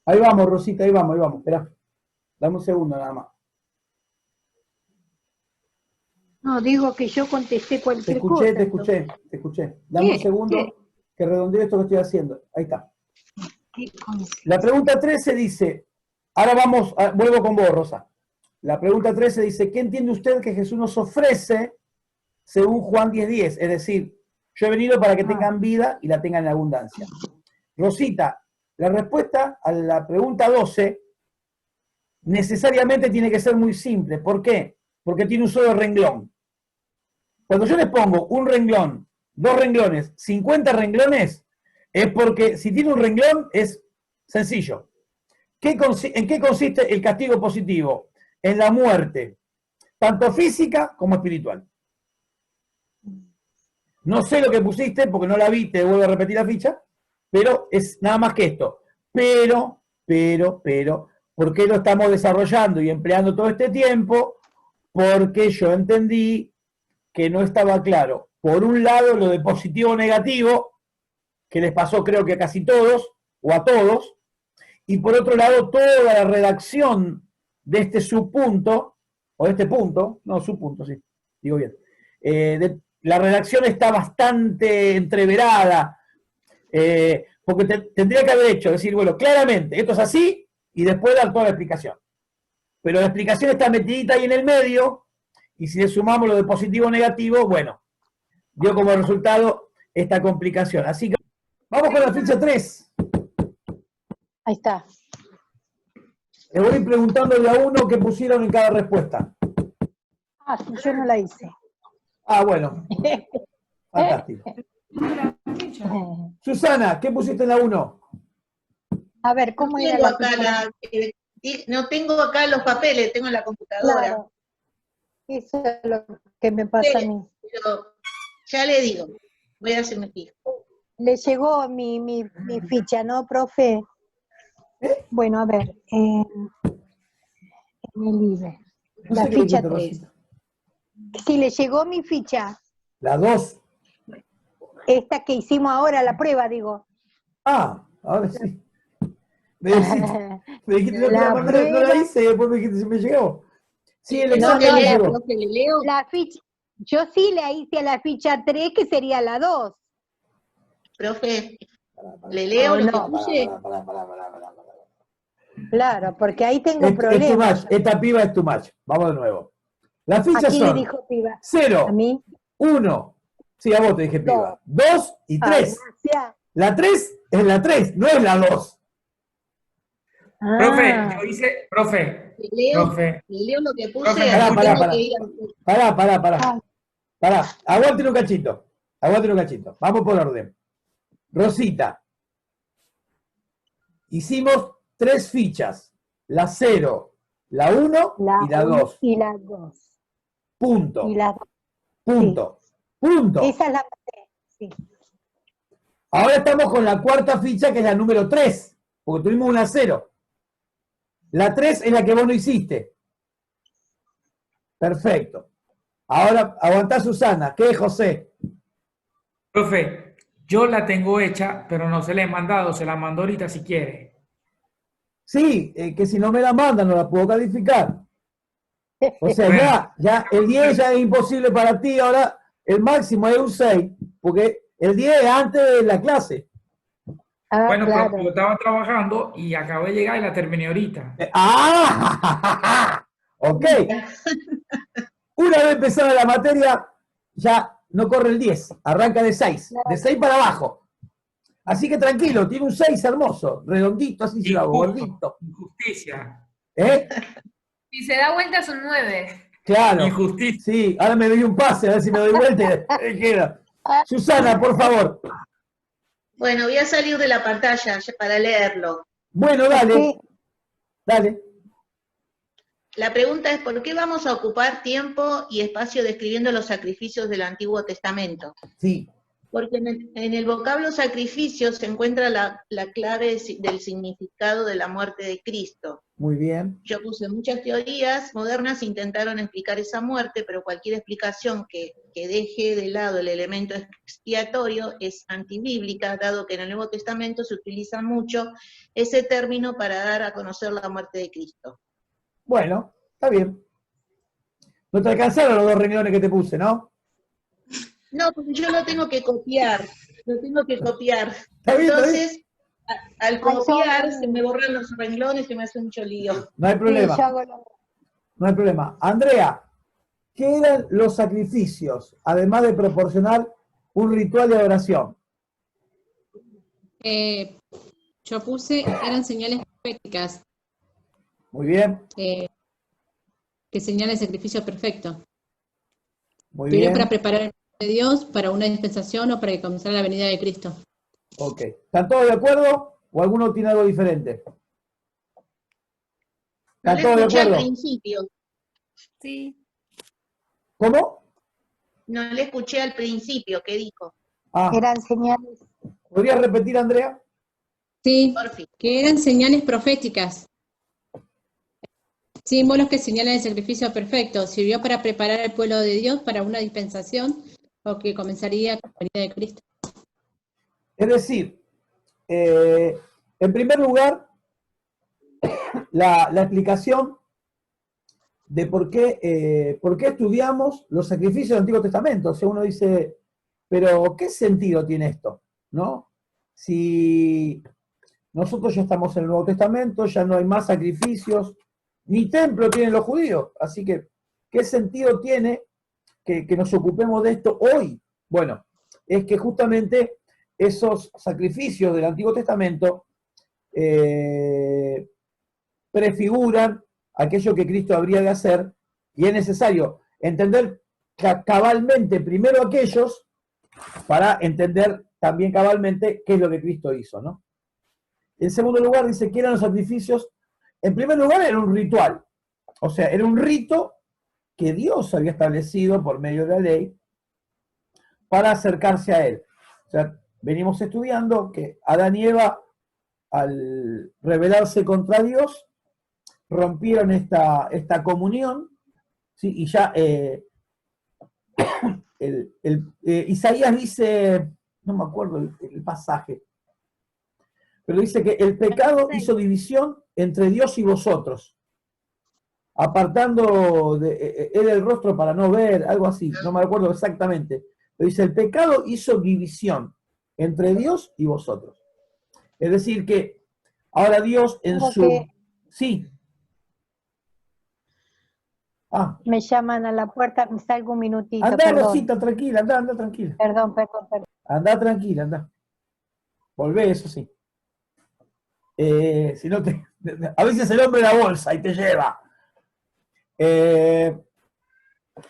Speaker 2: Ahí vamos, Rosita, ahí vamos, esperá. Dame un segundo nada más.
Speaker 1: No, digo que yo contesté cualquier cosa.
Speaker 2: Te escuché. Dame un segundo que redondeo esto que estoy haciendo. Ahí está. La pregunta 13 dice, ahora vuelvo con vos, Rosa. La pregunta 13 dice, ¿qué entiende usted que Jesús nos ofrece según Juan 10:10? Es decir, yo he venido para que tengan vida y la tengan en abundancia. Rosita, la respuesta a la pregunta 12 necesariamente tiene que ser muy simple. ¿Por qué? Porque tiene un solo renglón. Cuando yo les pongo un renglón, 2 renglones, 50 renglones, es porque si tiene un renglón es sencillo. ¿En qué consiste el castigo positivo? En la muerte, tanto física como espiritual. No sé lo que pusiste porque no la vi, te vuelvo a repetir la ficha, pero es nada más que esto. Pero, ¿por qué lo estamos desarrollando y empleando todo este tiempo? Porque yo entendí que no estaba claro. Por un lado, lo de positivo o negativo, que les pasó creo que a casi todos, o a todos, y por otro lado, toda la redacción de este subpunto, o de este punto, no, subpunto, sí, digo bien, la redacción está bastante entreverada, porque tendría que haber hecho, decir, bueno, claramente, esto es así, y después dar toda la explicación. Pero la explicación está metidita ahí en el medio, y si le sumamos lo de positivo o negativo, bueno, dio como resultado esta complicación. Así que vamos con la ficha 3.
Speaker 1: Ahí está.
Speaker 2: Le voy preguntando de a uno qué pusieron en cada respuesta.
Speaker 1: Ah, sí, yo no la hice.
Speaker 2: Ah, bueno. Fantástico. Susana, ¿qué pusiste en la 1?
Speaker 1: A ver, ¿cómo era la ficha?
Speaker 7: No tengo acá los papeles, tengo en la computadora.
Speaker 1: Claro. Eso es lo que me pasa a mí.
Speaker 7: Pero ya le digo, voy a hacerme fijo.
Speaker 1: Le llegó mi ficha, ¿no, profe? Bueno, a ver. En el IBE.
Speaker 2: No
Speaker 1: La
Speaker 2: sé qué
Speaker 1: ficha
Speaker 2: dijiste,
Speaker 1: 3.
Speaker 2: Rosita.
Speaker 1: Sí, le llegó mi ficha.
Speaker 2: La 2.
Speaker 1: Esta que hicimos ahora, la prueba, digo.
Speaker 2: Ah, ahora sí. Me dijiste no,
Speaker 1: La
Speaker 2: no la
Speaker 1: prueba.
Speaker 2: hice y después me dijiste si me llegó. Sí, el
Speaker 7: No,
Speaker 2: examen
Speaker 7: le
Speaker 2: me
Speaker 7: leo,
Speaker 2: llegó.
Speaker 7: profe, le leo.
Speaker 1: La ficha, yo sí le hice a la ficha 3, que sería la 2.
Speaker 7: Profe, le leo lo que
Speaker 1: no.
Speaker 7: puse.
Speaker 2: Pará.
Speaker 1: Claro, porque ahí tengo
Speaker 2: Es too
Speaker 1: problemas.
Speaker 2: much. Esta piba es too much. Vamos de nuevo. Las
Speaker 1: ¿A
Speaker 2: fichas
Speaker 1: quién le
Speaker 2: son
Speaker 1: dijo piba?
Speaker 2: 0,
Speaker 1: ¿A mí?
Speaker 2: 1. Sí, a vos te dije piba. 2 y 3.
Speaker 1: Gracias.
Speaker 2: La 3 es la 3, no es la 2.
Speaker 3: Profe,
Speaker 1: Ah,
Speaker 3: yo hice, profe,
Speaker 7: Le leo,
Speaker 3: profe.
Speaker 7: le leo lo que puse.
Speaker 3: Profe,
Speaker 7: así
Speaker 2: pará.
Speaker 7: tengo que ir a-
Speaker 2: Pará. Aguante un cachito. Vamos por orden. Rosita. Hicimos 3 fichas. La 0, la 1 y la 2.
Speaker 1: Y la 2.
Speaker 2: Punto.
Speaker 1: Y la 2.
Speaker 2: Punto.
Speaker 1: Esa es la sí.
Speaker 2: Ahora estamos con la cuarta ficha, que es la número 3, porque tuvimos una 0. La 3 es la que vos no hiciste. Perfecto. Ahora, aguantá, Susana. ¿Qué es, José?
Speaker 3: Profe, yo la tengo hecha, pero no se la he mandado, se la mando ahorita si quiere.
Speaker 2: Sí, que si no me la mandan no la puedo calificar. O sea,
Speaker 3: Bueno.
Speaker 2: ya el 10 ya es imposible para ti, ahora el máximo es un 6, porque el 10 es antes de la clase.
Speaker 3: Bueno,
Speaker 1: claro.
Speaker 3: pero yo estaba trabajando y acabo de llegar y la terminé ahorita.
Speaker 2: Ok. Una vez empezada la materia, ya no corre el 10, arranca de 6, de 6 para abajo. Así que tranquilo, tiene un 6 hermoso, redondito, así se lo hago, gordito.
Speaker 3: Injusticia.
Speaker 2: ¿Eh?
Speaker 8: Si se da vuelta son 9.
Speaker 2: Claro.
Speaker 3: Injusticia.
Speaker 2: Sí, ahora me doy un pase, a ver si me doy vuelta y queda. Susana, por favor.
Speaker 7: Bueno, voy a salir de la pantalla ya para leerlo.
Speaker 2: Bueno, dale. Dale.
Speaker 7: La pregunta es, ¿por qué vamos a ocupar tiempo y espacio describiendo los sacrificios del Antiguo Testamento?
Speaker 2: Sí.
Speaker 7: Porque en el vocablo sacrificio se encuentra la clave del significado de la muerte de Cristo.
Speaker 2: Muy bien.
Speaker 7: Yo puse muchas teorías modernas, intentaron explicar esa muerte, pero cualquier explicación que deje de lado el elemento expiatorio es antibíblica, dado que en el Nuevo Testamento se utiliza mucho ese término para dar a conocer la muerte de Cristo.
Speaker 2: Bueno, está bien. No te alcanzaron los 2 renglones que te puse, ¿no?
Speaker 7: No, porque yo lo tengo que copiar,
Speaker 2: Está bien,
Speaker 7: Entonces, al copiar, se me borran los renglones, se me hace mucho lío.
Speaker 2: No hay problema.
Speaker 1: Sí, yo hago lo...
Speaker 2: No hay problema. Andrea, ¿qué eran los sacrificios, además de proporcionar un ritual de adoración?
Speaker 6: Yo puse, eran señales proféticas,
Speaker 2: Muy bien,
Speaker 6: que señalan el sacrificio perfecto.
Speaker 2: muy
Speaker 6: Sirvió
Speaker 2: bien.
Speaker 6: para preparar el pueblo de Dios para una dispensación o para que comenzara la venida de Cristo.
Speaker 2: Ok. ¿Están todos de acuerdo o alguno tiene algo diferente?
Speaker 7: No
Speaker 2: ¿Están
Speaker 7: le
Speaker 2: todos de
Speaker 7: escuché al
Speaker 2: acuerdo?
Speaker 7: principio,
Speaker 5: Sí.
Speaker 2: ¿Cómo?
Speaker 7: no le escuché al principio, ¿qué dijo?
Speaker 2: Ah,
Speaker 1: Eran señales.
Speaker 2: ¿podrías repetir, Andrea?
Speaker 6: Sí,
Speaker 7: Porfi.
Speaker 6: que eran señales proféticas. Símbolos que señalan el sacrificio perfecto. Sirvió para preparar al pueblo de Dios para una dispensación o que comenzaría con la venida de Cristo.
Speaker 2: Es decir, en primer lugar, la explicación de por qué estudiamos los sacrificios del Antiguo Testamento. O sea, uno dice, pero ¿qué sentido tiene esto? ¿No? Si nosotros ya estamos en el Nuevo Testamento, ya no hay más sacrificios, ni templo tienen los judíos, así que, ¿qué sentido tiene que nos ocupemos de esto hoy? Bueno, es que justamente esos sacrificios del Antiguo Testamento prefiguran aquello que Cristo habría de hacer, y es necesario entender cabalmente primero aquellos para entender también cabalmente qué es lo que Cristo hizo, ¿no? En segundo lugar, dice que eran los sacrificios. En primer lugar, era un ritual. O sea, era un rito que Dios había establecido por medio de la ley para acercarse a Él. O sea, venimos estudiando que Adán y Eva, al rebelarse contra Dios, rompieron esta comunión, ¿sí? Y ya Isaías dice, no me acuerdo el pasaje, pero dice que el pecado hizo división entre Dios y vosotros, apartando él el rostro para no ver, algo así, no me acuerdo exactamente, pero dice, el pecado hizo división entre Dios y vosotros. Es decir que ahora Dios en su... Sí. Ah.
Speaker 1: Me llaman a la puerta, me salgo un minutito.
Speaker 2: Andá, Rosita, tranquila, anda tranquila.
Speaker 1: Perdón.
Speaker 2: Andá tranquila, andá. Volvé, eso sí. Si no a veces el hombre la bolsa y te lleva.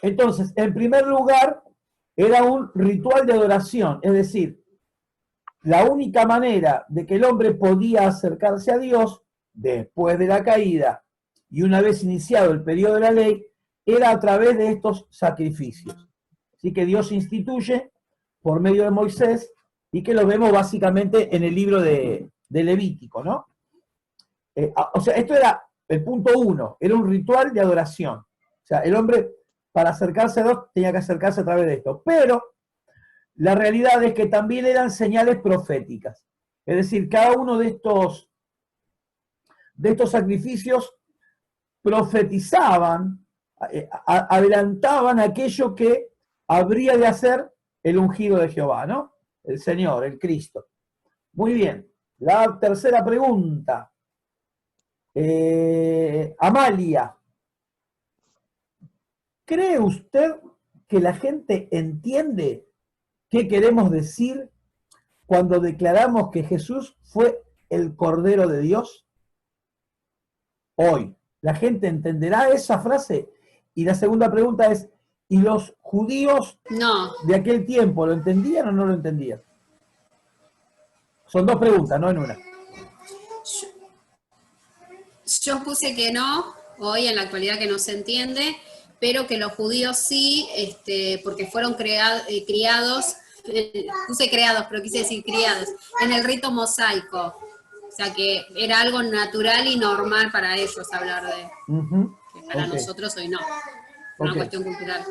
Speaker 2: Entonces, en primer lugar, era un ritual de adoración, es decir, la única manera de que el hombre podía acercarse a Dios después de la caída y una vez iniciado el periodo de la ley, era a través de estos sacrificios. Así que Dios instituye por medio de Moisés y que lo vemos básicamente en el libro de Levítico, ¿no? O sea, esto era el punto 1, era un ritual de adoración. O sea, el hombre para acercarse a Dios tenía que acercarse a través de esto. Pero la realidad es que también eran señales proféticas. Es decir, cada uno de estos sacrificios profetizaban, adelantaban aquello que habría de hacer el ungido de Jehová, ¿no? El Señor, el Cristo. Muy bien. La tercera pregunta. Amalia, ¿cree usted que la gente entiende qué queremos decir cuando declaramos que Jesús fue el Cordero de Dios? Hoy, ¿la gente entenderá esa frase? Y la segunda pregunta es, ¿y los judíos de aquel tiempo lo entendían o no lo entendían? Son dos preguntas, no en una.
Speaker 9: Yo puse que no, hoy en la actualidad que no se entiende, pero que los judíos sí, porque fueron criados, puse creados, pero quise decir criados, en el rito mosaico. O sea que era algo natural y normal para ellos hablar de... Que para nosotros hoy no. Una cuestión cultural.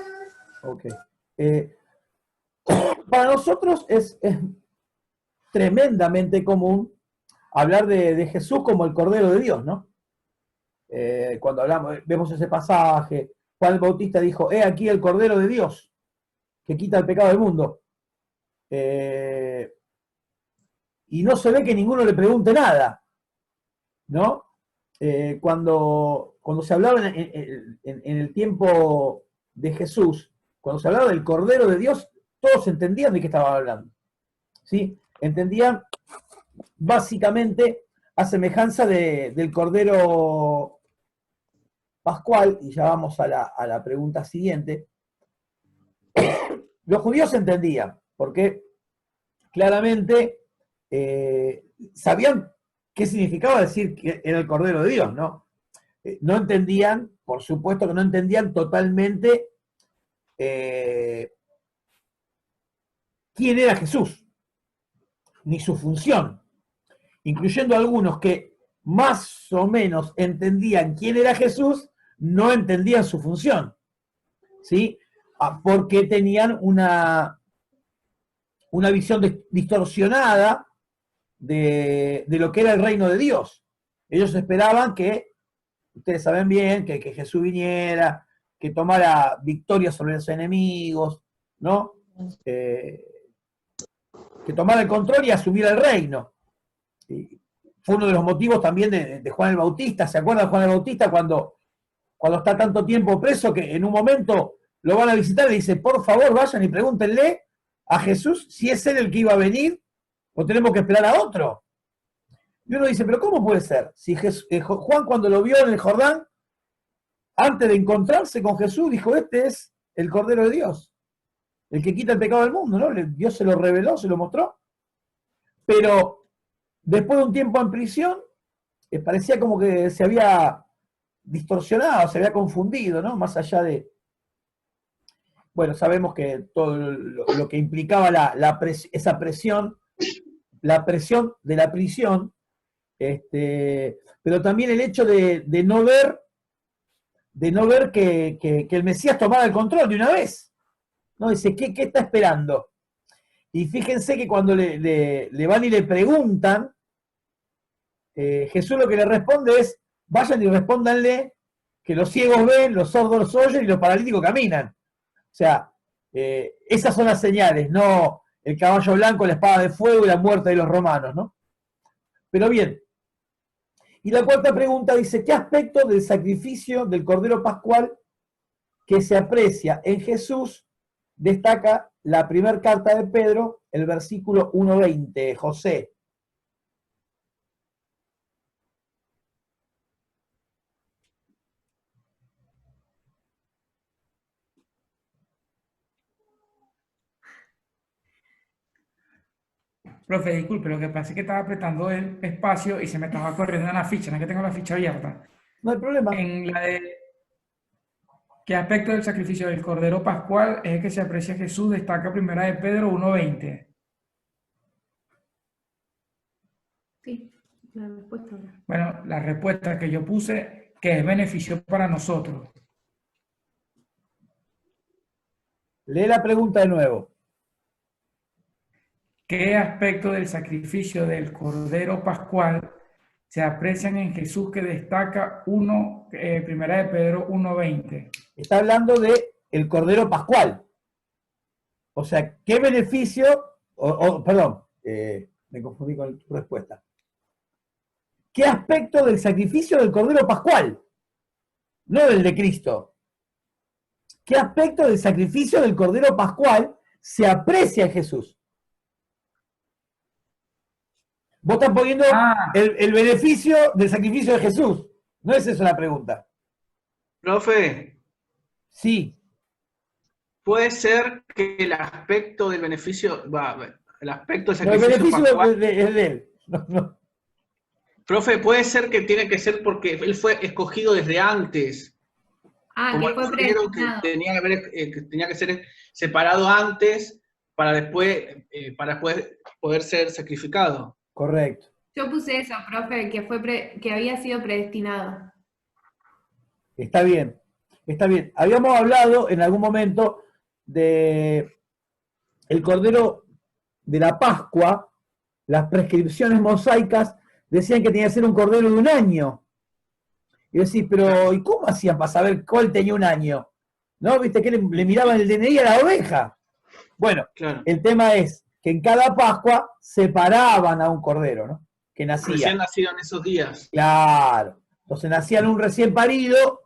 Speaker 2: Para nosotros es tremendamente común hablar de Jesús como el Cordero de Dios, ¿no? Cuando hablamos, vemos ese pasaje, Juan el Bautista dijo, he aquí el Cordero de Dios, que quita el pecado del mundo. Y no se ve que ninguno le pregunte nada, ¿no? Cuando se hablaba en el tiempo de Jesús, cuando se hablaba del Cordero de Dios, todos entendían de qué estaba hablando, ¿sí? Entendían básicamente a semejanza del Cordero Pascual, y ya vamos a la pregunta siguiente. Los judíos entendían, porque claramente sabían qué significaba decir que era el Cordero de Dios, ¿no? No entendían, por supuesto que no entendían totalmente quién era Jesús, ni su función, incluyendo algunos que más o menos entendían quién era Jesús, no entendían su función, ¿sí? Porque tenían una visión distorsionada de lo que era el reino de Dios. Ellos esperaban que, ustedes saben bien, que Jesús viniera, que tomara victoria sobre los enemigos, ¿no? Que tomara el control y asumiera el reino. Fue uno de los motivos también de Juan el Bautista. ¿Se acuerdan de Juan el Bautista cuando está tanto tiempo preso que en un momento lo van a visitar y dice, por favor, vayan y pregúntenle a Jesús si es él el que iba a venir o tenemos que esperar a otro? Y uno dice, pero ¿cómo puede ser? Si Juan cuando lo vio en el Jordán, antes de encontrarse con Jesús, dijo, este es el Cordero de Dios. el que quita el pecado del mundo, ¿no? Dios se lo reveló, se lo mostró. Pero después de un tiempo en prisión, parecía como que se había distorsionado, se había confundido, ¿no? Más allá de... Bueno, sabemos que todo lo que implicaba esa presión, la presión de la prisión, pero también el hecho de no ver que el Mesías tomara el control de una vez. ¿No? Dice, ¿qué está esperando? Y fíjense que cuando le van y le preguntan, Jesús lo que le responde es, vayan y respóndanle que los ciegos ven, los sordos oyen y los paralíticos caminan. O sea, esas son las señales, no el caballo blanco, la espada de fuego y la muerte de los romanos, ¿no? Pero bien. Y la cuarta pregunta dice, ¿qué aspecto del sacrificio del Cordero Pascual que se aprecia en Jesús destaca la primera carta de Pedro, el versículo 1:20, José?
Speaker 3: Profe, disculpe, lo que pasa es que estaba apretando el espacio y se me estaba corriendo una ficha, no es que tengo la ficha abierta.
Speaker 2: No hay problema.
Speaker 3: En la de ¿qué aspecto del sacrificio del Cordero Pascual es el que se aprecia en Jesús? Destaca primera de Pedro 1:20.
Speaker 8: Sí, la respuesta.
Speaker 3: Bueno, la respuesta que yo puse, que es beneficio para nosotros.
Speaker 2: Lee la pregunta de nuevo.
Speaker 3: ¿Qué aspecto del sacrificio del Cordero Pascual se aprecian en Jesús que destaca primera de Pedro 1:20?
Speaker 2: Está hablando de el Cordero Pascual. O sea, ¿qué beneficio? Perdón, me confundí con tu respuesta. ¿Qué aspecto del sacrificio del Cordero Pascual? No del de Cristo. ¿Qué aspecto del sacrificio del Cordero Pascual se aprecia en Jesús? Vos estás poniendo el beneficio del sacrificio de Jesús. No es eso la pregunta.
Speaker 4: Profe.
Speaker 2: Sí.
Speaker 4: Puede ser que el aspecto del beneficio, el aspecto del
Speaker 2: No, el
Speaker 4: sacrificio
Speaker 2: beneficio es de él. No.
Speaker 4: Profe, puede ser que tiene que ser porque él fue escogido desde antes. Como
Speaker 8: Que fue
Speaker 4: que tenía que ser separado antes para después poder ser sacrificado.
Speaker 2: Correcto.
Speaker 8: Yo puse eso, profe, que había sido predestinado.
Speaker 2: Está bien, está bien. Habíamos hablado en algún momento de el Cordero de la Pascua, las prescripciones mosaicas decían que tenía que ser un cordero de 1 año. Y decís, pero ¿y cómo hacían para saber cuál tenía 1 año? ¿No? ¿Viste que le miraban el DNI a la oveja? Bueno, claro. El tema es que en cada Pascua separaban a un cordero, ¿no? Que nacía.
Speaker 4: Recién nacido en esos días.
Speaker 2: Claro. Entonces nacían un recién parido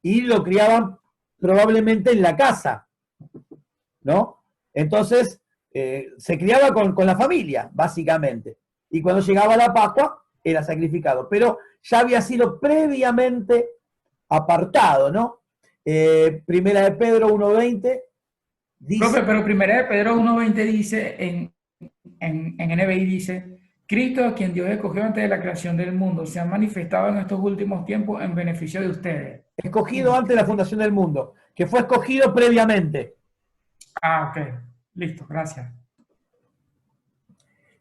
Speaker 2: y lo criaban probablemente en la casa, ¿no? Entonces se criaba con la familia, básicamente. Y cuando llegaba la Pascua, era sacrificado. Pero ya había sido previamente apartado, ¿no? Primera de Pedro 1:20 dice...
Speaker 3: Profe, pero primera de Pedro 1:20 dice, en NBI dice, Cristo, a quien Dios escogió antes de la creación del mundo, se ha manifestado en estos últimos tiempos en beneficio de ustedes.
Speaker 2: Escogido antes de la fundación del mundo, que fue escogido previamente.
Speaker 3: Ok. Listo, gracias.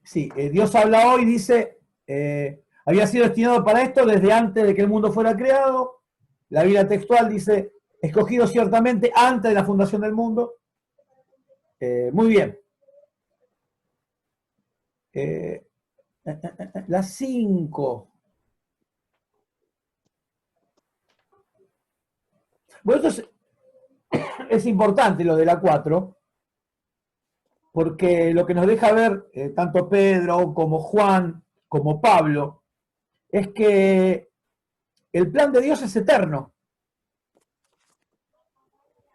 Speaker 2: Sí, Dios habla hoy, dice, había sido destinado para esto desde antes de que el mundo fuera creado. La Biblia textual dice, escogido ciertamente antes de la fundación del mundo. Muy bien. La 5. Bueno, esto es importante lo de la 4, porque lo que nos deja ver tanto Pedro como Juan, como Pablo, es que el plan de Dios es eterno.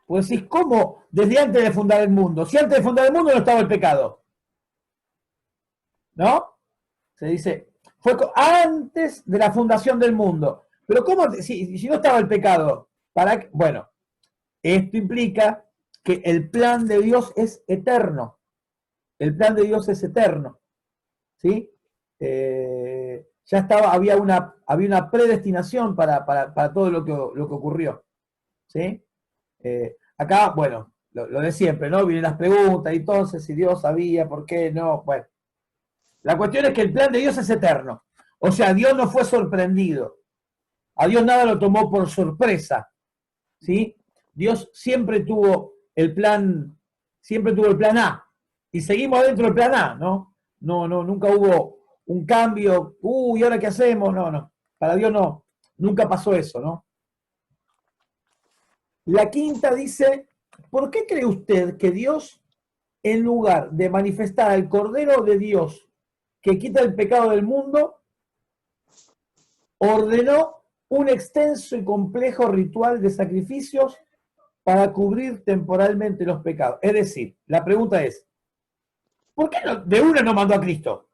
Speaker 2: Pues decís, ¿cómo desde antes de fundar el mundo? Si antes de fundar el mundo no estaba el pecado. ¿No? Se dice, fue antes de la fundación del mundo. Pero ¿cómo? Si no estaba el pecado, ¿para qué? Bueno, esto implica que el plan de Dios es eterno. El plan de Dios es eterno. ¿Sí? Ya estaba, había una predestinación para todo lo que ocurrió. ¿Sí? Acá, bueno, lo de siempre, ¿no? Vienen las preguntas, y entonces, si Dios sabía, ¿por qué no? Bueno, la cuestión es que el plan de Dios es eterno. O sea, Dios no fue sorprendido. A Dios nada lo tomó por sorpresa. ¿Sí? Dios siempre tuvo el plan A. Y seguimos dentro del plan A, ¿no? No, nunca hubo un cambio. ¿Y ahora qué hacemos? No. Para Dios no. Nunca pasó eso, ¿no? La quinta dice, ¿por qué cree usted que Dios, en lugar de manifestar al Cordero de Dios que quita el pecado del mundo, ordenó un extenso y complejo ritual de sacrificios para cubrir temporalmente los pecados? Es decir, la pregunta es, ¿por qué de una no mandó a Cristo?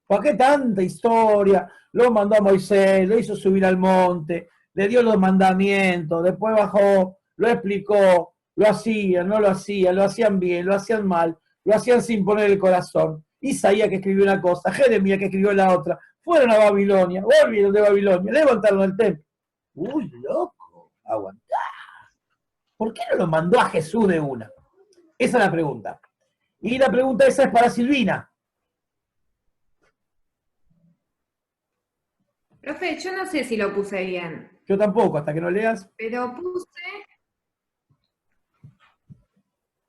Speaker 2: ¿Por qué tanta historia? Lo mandó a Moisés, lo hizo subir al monte, le dio los mandamientos, después bajó, lo explicó, lo hacían, no lo hacían, lo hacían bien, lo hacían mal, lo hacían sin poner el corazón. Isaías que escribió una cosa, Jeremías que escribió la otra, fueron a Babilonia, volvieron de Babilonia, levantaron el templo. Uy, loco, aguantá. ¿Por qué no lo mandó a Jesús de una? Esa es la pregunta. Y la pregunta esa es para Silvina.
Speaker 8: Profe, yo no sé si lo puse bien.
Speaker 2: Yo tampoco, hasta que no leas.
Speaker 8: Pero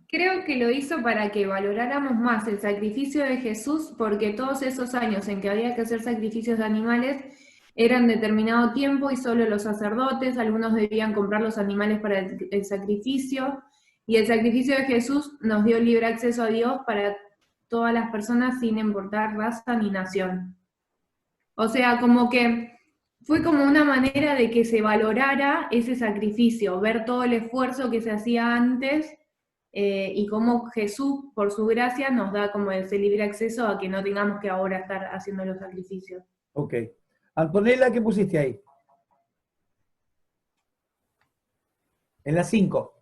Speaker 8: creo que lo hizo para que valoráramos más el sacrificio de Jesús, porque todos esos años en que había que hacer sacrificios de animales eran determinado tiempo y solo los sacerdotes, algunos debían comprar los animales para el sacrificio, y el sacrificio de Jesús nos dio libre acceso a Dios para todas las personas sin importar raza ni nación. O sea, como que fue como una manera de que se valorara ese sacrificio, ver todo el esfuerzo que se hacía antes y cómo Jesús, por su gracia, nos da como ese libre acceso a que no tengamos que ahora estar haciendo los sacrificios.
Speaker 2: Ok. Antonella, ¿qué pusiste ahí? En la 5.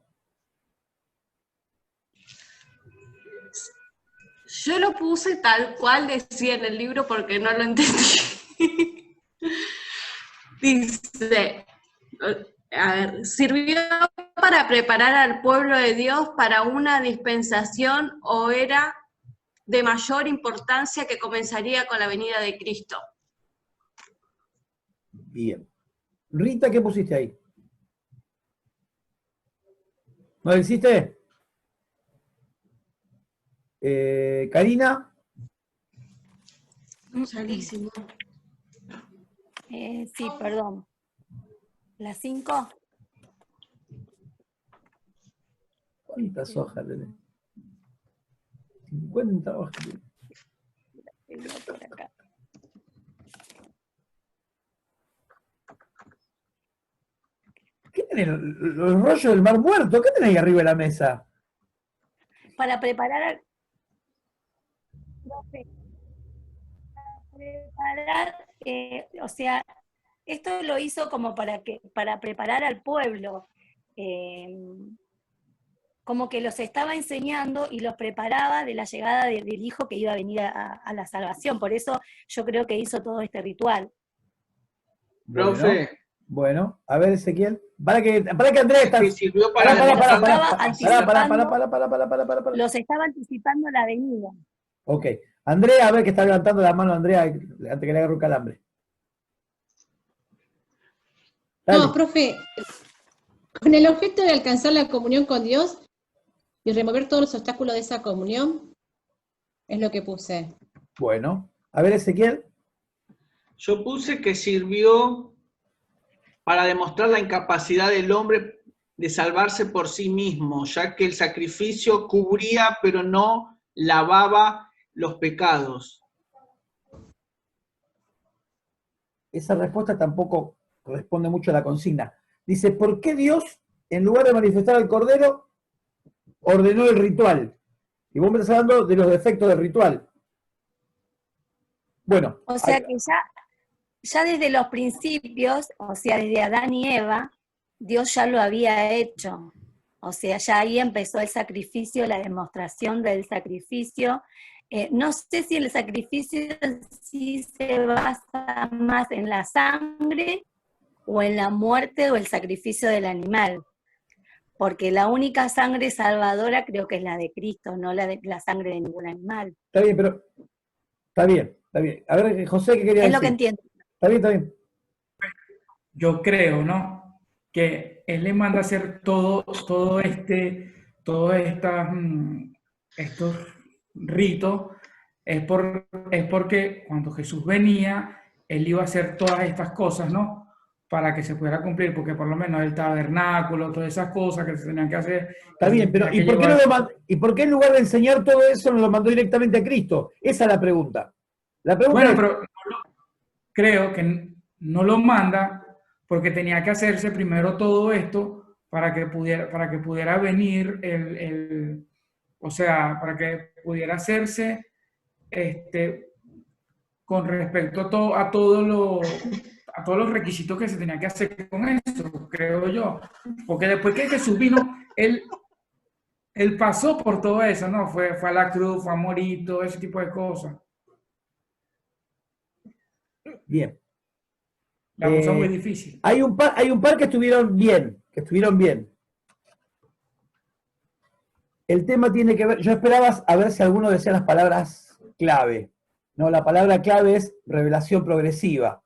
Speaker 10: Yo lo puse tal cual decía en el libro porque no lo entendí. Dice, a ver, sirvió para preparar al pueblo de Dios para una dispensación o era de mayor importancia que comenzaría con la venida de Cristo.
Speaker 2: Bien. Rita, ¿qué pusiste ahí? ¿No lo hiciste? Karina.
Speaker 10: Salísimo.
Speaker 5: Sí, perdón. ¿La 5?
Speaker 2: ¿Cuántas hojas tenés? 50 hojas.
Speaker 5: Por acá.
Speaker 2: ¿Qué tenés? ¿Los rollos del Mar Muerto? ¿Qué tenés ahí arriba de la mesa?
Speaker 5: Para preparar o sea, esto lo hizo como para preparar al pueblo, como que los estaba enseñando y los preparaba de la llegada del hijo que iba a venir a la salvación. Por eso yo creo que hizo todo este ritual.
Speaker 4: Profe.
Speaker 2: Bueno, a ver, Ezequiel. Para que Andrés está.
Speaker 5: Los estaba anticipando la venida.
Speaker 2: Ok. Andrea, a ver que está levantando la mano Andrea antes que le agarre un calambre. Dale.
Speaker 6: No, profe, con el objeto de alcanzar la comunión con Dios y remover todos los obstáculos de esa comunión, es lo que puse.
Speaker 2: Bueno, a ver, Ezequiel.
Speaker 4: Yo puse que sirvió para demostrar la incapacidad del hombre de salvarse por sí mismo, ya que el sacrificio cubría pero no lavaba los pecados.
Speaker 2: Esa respuesta tampoco responde mucho a la consigna. Dice, ¿por qué Dios, en lugar de manifestar al Cordero, ordenó el ritual? Y vos me estás hablando de los defectos del ritual. Bueno.
Speaker 5: O sea que ya desde los principios, o sea, desde Adán y Eva, Dios ya lo había hecho. O sea, ya ahí empezó el sacrificio, la demostración del sacrificio. No sé si el sacrificio sí se basa más en la sangre o en la muerte o el sacrificio del animal. Porque la única sangre salvadora creo que es la de Cristo, no la sangre de ningún animal.
Speaker 2: Está bien, pero está bien, está bien. A ver, José, ¿qué quería decir?
Speaker 5: Es lo que entiendo.
Speaker 2: Está bien, está bien.
Speaker 3: Yo creo, ¿no? Que él le manda a hacer todos estos ritos, es porque cuando Jesús venía, él iba a hacer todas estas cosas, ¿no? Para que se pudiera cumplir, porque por lo menos el tabernáculo, todas esas cosas que se tenían que hacer.
Speaker 2: Está bien, pero ¿y por qué no lo mandó? ¿Y por qué en lugar de enseñar todo eso no lo mandó directamente a Cristo? Esa es la pregunta. La pregunta
Speaker 3: Bueno,
Speaker 2: es,
Speaker 3: pero creo que no lo manda porque tenía que hacerse primero todo esto para que pudiera venir o sea, para que pudiera hacerse con respecto a todos los requisitos que se tenía que hacer con eso, creo yo. Porque después que Jesús vino, él pasó por todo eso, ¿no? Fue a la cruz, fue a morir, todo ese tipo de cosas.
Speaker 2: bien.
Speaker 3: La cosa muy difícil.
Speaker 2: Hay un par que estuvieron bien, El tema tiene que ver, yo esperaba a ver si alguno decía las palabras clave. No, la palabra clave es revelación progresiva.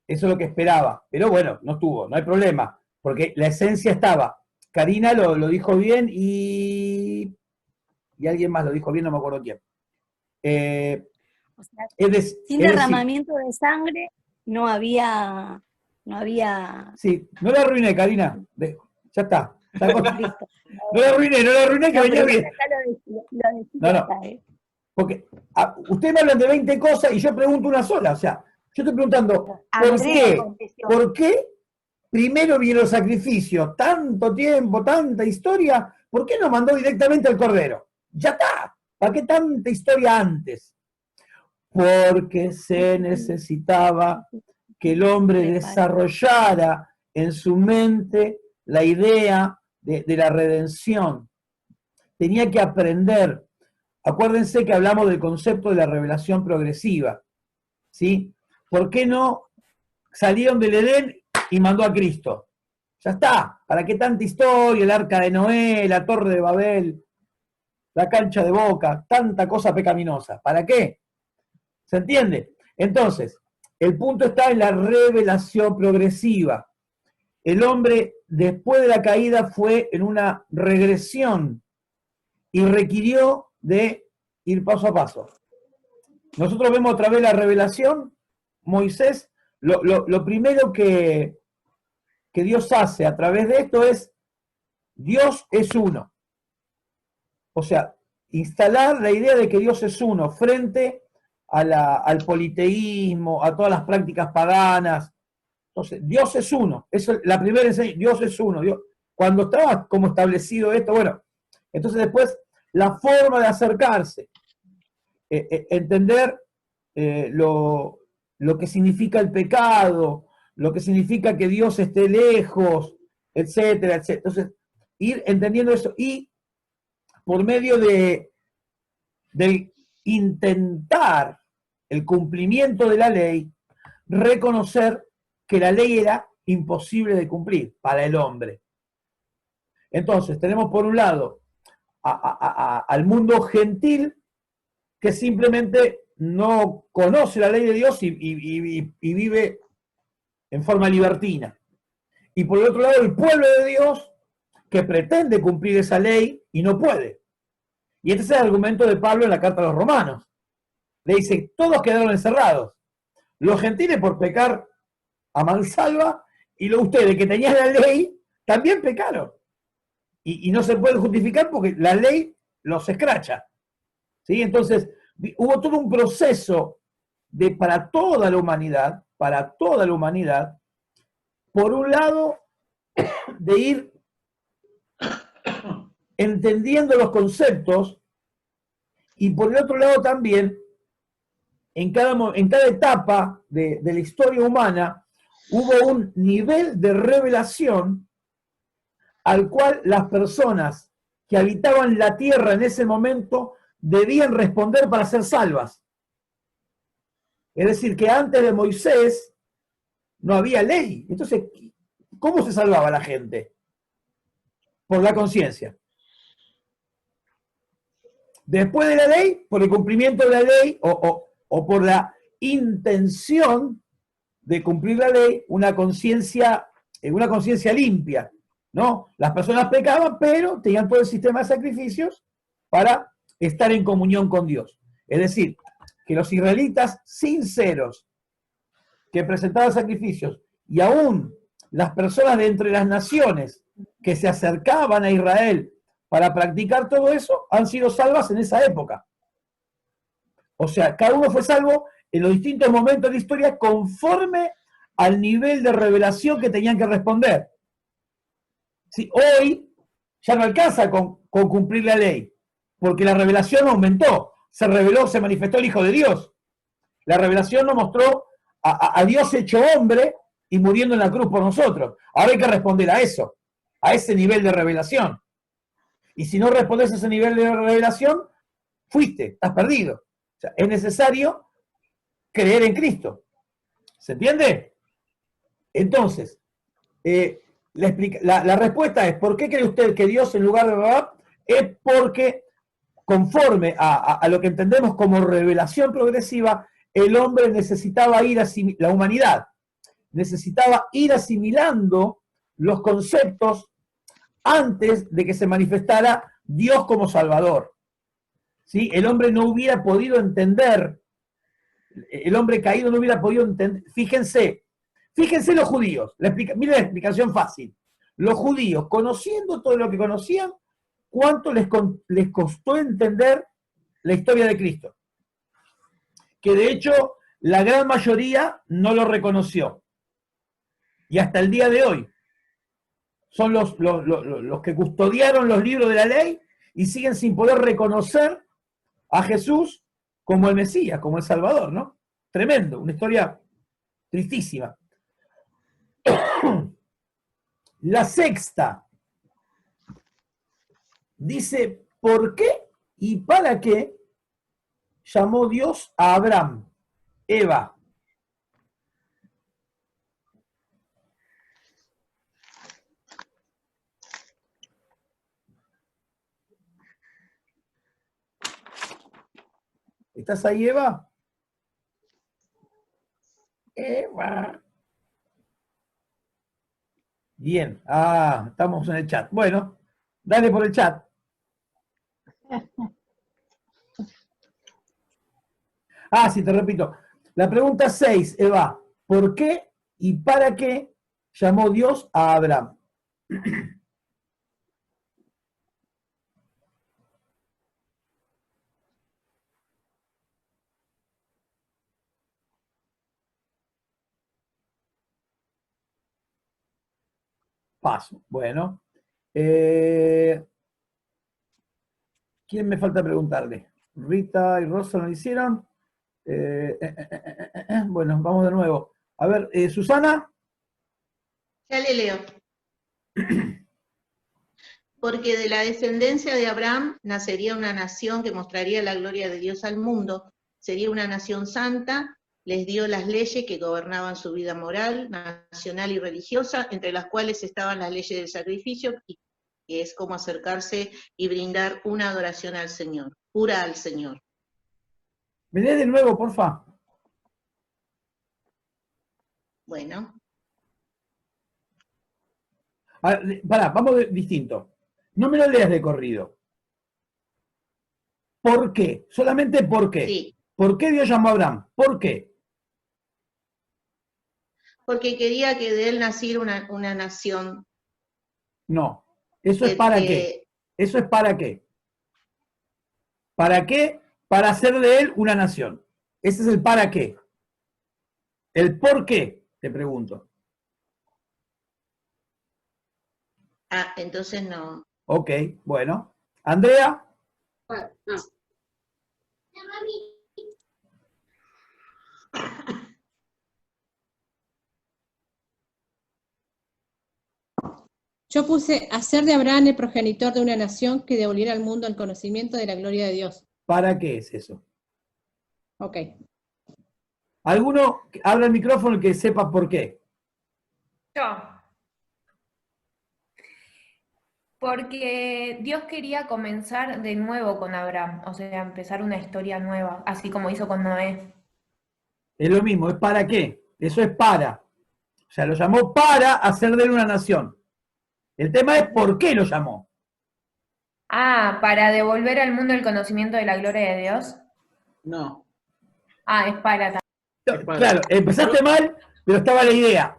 Speaker 2: Eso es lo que esperaba. Pero bueno, no estuvo, no hay problema, porque la esencia estaba. Karina lo dijo bien y alguien más lo dijo bien, no me acuerdo quién.
Speaker 5: O sea, sin derramamiento de sangre no había...
Speaker 2: Sí, no la arruiné, Karina. Ya está. No la arruiné, que venía bien. No. Porque ustedes me hablan de 20 cosas y yo pregunto una sola. O sea, yo estoy preguntando, ¿por qué primero vino el sacrificio? Tanto tiempo, tanta historia, ¿por qué no mandó directamente al Cordero? Ya está. ¿Para qué tanta historia antes? Porque se necesitaba que el hombre desarrollara en su mente la idea de la redención. Tenía que aprender. Acuérdense que hablamos del concepto de la revelación progresiva, ¿sí? ¿Por qué no salieron del Edén y mandó a Cristo? Ya está. ¿Para qué tanta historia? El arca de Noé, la torre de Babel, la cancha de Boca, tanta cosa pecaminosa. ¿Para qué? ¿Se entiende? Entonces, el punto está en la revelación progresiva. El hombre, después de la caída, fue en una regresión y requirió de ir paso a paso. Nosotros vemos otra vez la revelación. Moisés, lo primero que Dios hace a través de esto es, Dios es uno. O sea, instalar la idea de que Dios es uno frente al politeísmo, a todas las prácticas paganas. Entonces, Dios es uno. Eso es la primera enseñanza. Dios es uno. Cuando estaba como establecido esto, bueno, entonces después la forma de acercarse, entender lo que significa el pecado, lo que significa que Dios esté lejos, etcétera, etcétera. Entonces, ir entendiendo eso y por medio de intentar el cumplimiento de la ley, reconocer que la ley era imposible de cumplir para el hombre. Entonces, tenemos por un lado al mundo gentil que simplemente no conoce la ley de Dios y vive en forma libertina. Y por el otro lado, el pueblo de Dios que pretende cumplir esa ley y no puede. Y este es el argumento de Pablo en la carta a los Romanos. Le dice, todos quedaron encerrados. Los gentiles por pecar a mansalva y ustedes que tenían la ley también pecaron. Y no se puede justificar porque la ley los escracha. ¿Sí? Entonces, hubo todo un proceso para toda la humanidad, por un lado, de ir entendiendo los conceptos y por el otro lado también, en cada etapa de la historia humana, hubo un nivel de revelación al cual las personas que habitaban la tierra en ese momento debían responder para ser salvas. Es decir, que antes de Moisés no había ley. Entonces, ¿cómo se salvaba la gente? Por la conciencia. Después de la ley, por el cumplimiento de la ley o por la intención de cumplir la ley, una conciencia limpia, ¿no? Las personas pecaban, pero tenían todo el sistema de sacrificios para estar en comunión con Dios. Es decir, que los israelitas sinceros que presentaban sacrificios y aún las personas de entre las naciones que se acercaban a Israel para practicar todo eso, han sido salvas en esa época. O sea, cada uno fue salvo en los distintos momentos de la historia conforme al nivel de revelación que tenían que responder. Sí, hoy ya no alcanza con cumplir la ley, porque la revelación aumentó, se reveló, se manifestó el Hijo de Dios. La revelación nos mostró a Dios hecho hombre y muriendo en la cruz por nosotros. Ahora hay que responder a eso, a ese nivel de revelación. Y si no respondes a ese nivel de revelación, fuiste, estás perdido. O sea, es necesario creer en Cristo. ¿Se entiende? Entonces, la respuesta es, ¿por qué cree usted que Dios en lugar de Babá? Es porque, conforme a lo que entendemos como revelación progresiva, el hombre necesitaba la humanidad necesitaba ir asimilando los conceptos antes de que se manifestara Dios como Salvador. ¿Sí? El hombre no hubiera podido entender, el hombre caído no hubiera podido entender. Fíjense los judíos, miren la explicación fácil. Los judíos, conociendo todo lo que conocían, ¿cuánto les costó entender la historia de Cristo? Que de hecho la gran mayoría no lo reconoció. Y hasta el día de hoy son los que custodiaron los libros de la ley y siguen sin poder reconocer a Jesús como el Mesías, como el Salvador, ¿no? Tremendo, una historia tristísima. La sexta dice, ¿por qué y para qué llamó Dios a Abraham? Eva. ¿Estás ahí, Eva? Eva. Bien. Ah, estamos en el chat. Bueno, dale por el chat. Ah, sí, te repito. La pregunta 6, Eva. ¿Por qué y para qué llamó Dios a Abraham? Paso. Bueno. ¿Quién me falta preguntarle? Rita y Rosa lo hicieron. Bueno, vamos de nuevo. A ver, Susana.
Speaker 7: Ya le leo. Porque de la descendencia de Abraham nacería una nación que mostraría la gloria de Dios al mundo. Sería una nación santa. Les dio las leyes que gobernaban su vida moral, nacional y religiosa, entre las cuales estaban las leyes del sacrificio, que es como acercarse y brindar una adoración al Señor, pura al Señor.
Speaker 2: Vené de nuevo, porfa.
Speaker 7: Bueno.
Speaker 2: Pará, vamos distinto. No me lo leas de corrido. ¿Por qué? Solamente ¿por qué?
Speaker 7: Sí.
Speaker 2: ¿Por qué Dios llamó a Abraham? ¿Por qué?
Speaker 7: Porque quería que de él naciera una nación.
Speaker 2: No. ¿Eso es para qué? ¿Eso es para qué? ¿Para qué? Para hacer de él una nación. Ese es el para qué. El por qué, te pregunto.
Speaker 7: Ah, entonces no.
Speaker 2: Ok, bueno. Andrea.
Speaker 9: No.
Speaker 6: Yo puse hacer de Abraham el progenitor de una nación que devolviera al mundo el conocimiento de la gloria de Dios.
Speaker 2: ¿Para qué es eso?
Speaker 6: Ok.
Speaker 2: ¿Alguno habla el micrófono y que sepa por qué?
Speaker 8: Yo. Porque Dios quería comenzar de nuevo con Abraham, o sea, empezar una historia nueva, así como hizo con Noé.
Speaker 2: Es lo mismo, es para qué. Eso es para. O sea, lo llamó para hacer de él una nación. El tema es por qué lo llamó.
Speaker 8: Ah, para devolver al mundo el conocimiento de la gloria de Dios.
Speaker 4: No.
Speaker 8: Ah, es para.
Speaker 2: Claro, empezaste mal, pero estaba la idea.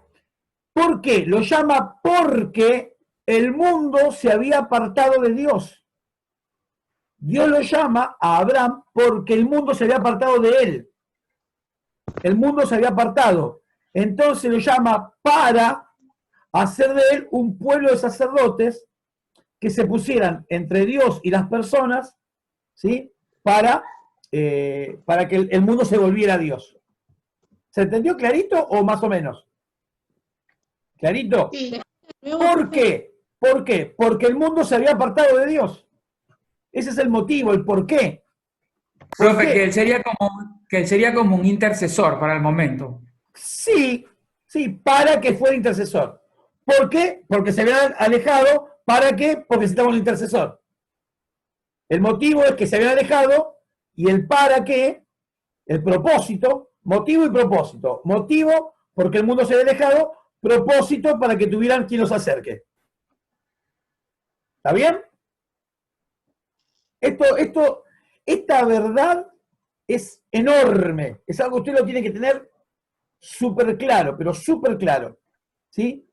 Speaker 2: ¿Por qué? Lo llama porque el mundo se había apartado de Dios. Dios lo llama a Abraham porque el mundo se había apartado de él. El mundo se había apartado. Entonces lo llama para hacer de él un pueblo de sacerdotes que se pusieran entre Dios y las personas, ¿sí? Para que el mundo se volviera a Dios. ¿Se entendió clarito o más o menos? ¿Clarito?
Speaker 7: Sí.
Speaker 2: ¿Por qué? ¿Por qué? Porque el mundo se había apartado de Dios. Ese es el motivo, el por qué.
Speaker 3: Profe,
Speaker 2: qué?
Speaker 3: que él sería como un intercesor para el momento.
Speaker 2: Sí, sí, para que fuera intercesor. ¿Por qué? Porque se habían alejado. ¿Para qué? Porque necesitamos un intercesor. El motivo es que se habían alejado y el para qué, el propósito, motivo y propósito. Motivo porque el mundo se había alejado, propósito para que tuvieran quien los acerque. ¿Está bien? Esta verdad es enorme. Es algo que usted lo tiene que tener súper claro, pero súper claro. ¿Sí?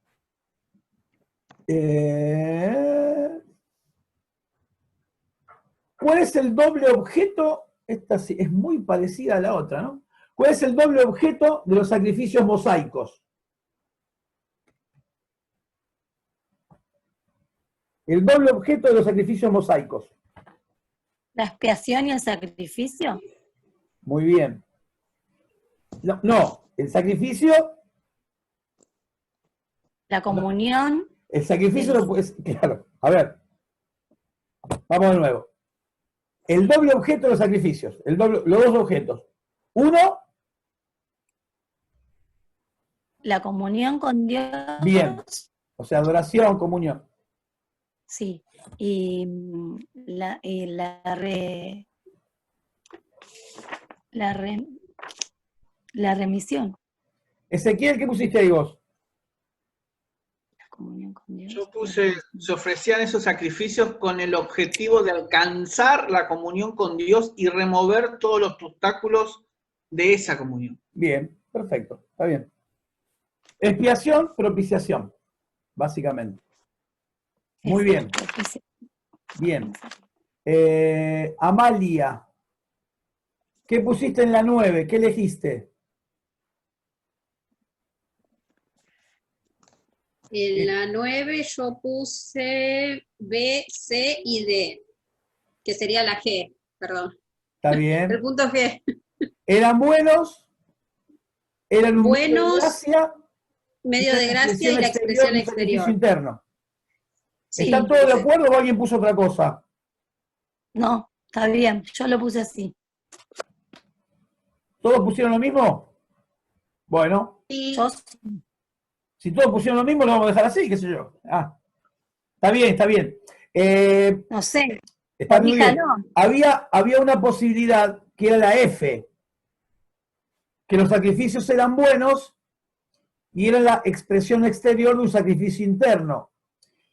Speaker 2: ¿Cuál es el doble objeto? Esta sí, es muy parecida a la otra, ¿no? ¿Cuál es el doble objeto de los sacrificios mosaicos? El doble objeto de los sacrificios mosaicos.
Speaker 5: ¿La expiación y el sacrificio?
Speaker 2: Muy bien. No, el sacrificio...
Speaker 5: La comunión.
Speaker 2: El sacrificio no puede ser, claro. A ver, vamos de nuevo. El doble objeto de los sacrificios, los dos objetos. Uno,
Speaker 5: La comunión con Dios.
Speaker 2: bien, o sea, adoración, comunión.
Speaker 5: Sí. Y la remisión.
Speaker 2: Ezequiel, ¿qué pusiste ahí vos?
Speaker 5: Comunión con Dios.
Speaker 4: Yo puse, se ofrecían esos sacrificios con el objetivo de alcanzar la comunión con Dios y remover todos los obstáculos de esa comunión.
Speaker 2: Bien, perfecto, está bien. Expiación, propiciación, básicamente. Muy bien. Bien. Amalia, ¿qué pusiste en la 9? ¿Qué elegiste?
Speaker 9: En la 9 yo puse B, C y D, que sería la G, perdón.
Speaker 2: Está bien.
Speaker 9: El punto G.
Speaker 2: ¿Eran buenos? ¿Eran un
Speaker 9: buenos,
Speaker 2: medio de gracia
Speaker 9: y la expresión exterior?
Speaker 2: Interno?
Speaker 5: Sí,
Speaker 2: ¿Están todos de acuerdo o alguien puso otra cosa?
Speaker 5: No, está bien, yo lo puse así.
Speaker 2: ¿Todos pusieron lo mismo? Bueno.
Speaker 7: Sí.
Speaker 2: Si todos pusieron lo mismo, lo vamos a dejar así, qué sé yo. Ah, está bien, está bien.
Speaker 5: No sé.
Speaker 2: Está muy bien. Había una posibilidad que era la F, que los sacrificios eran buenos y era la expresión exterior de un sacrificio interno.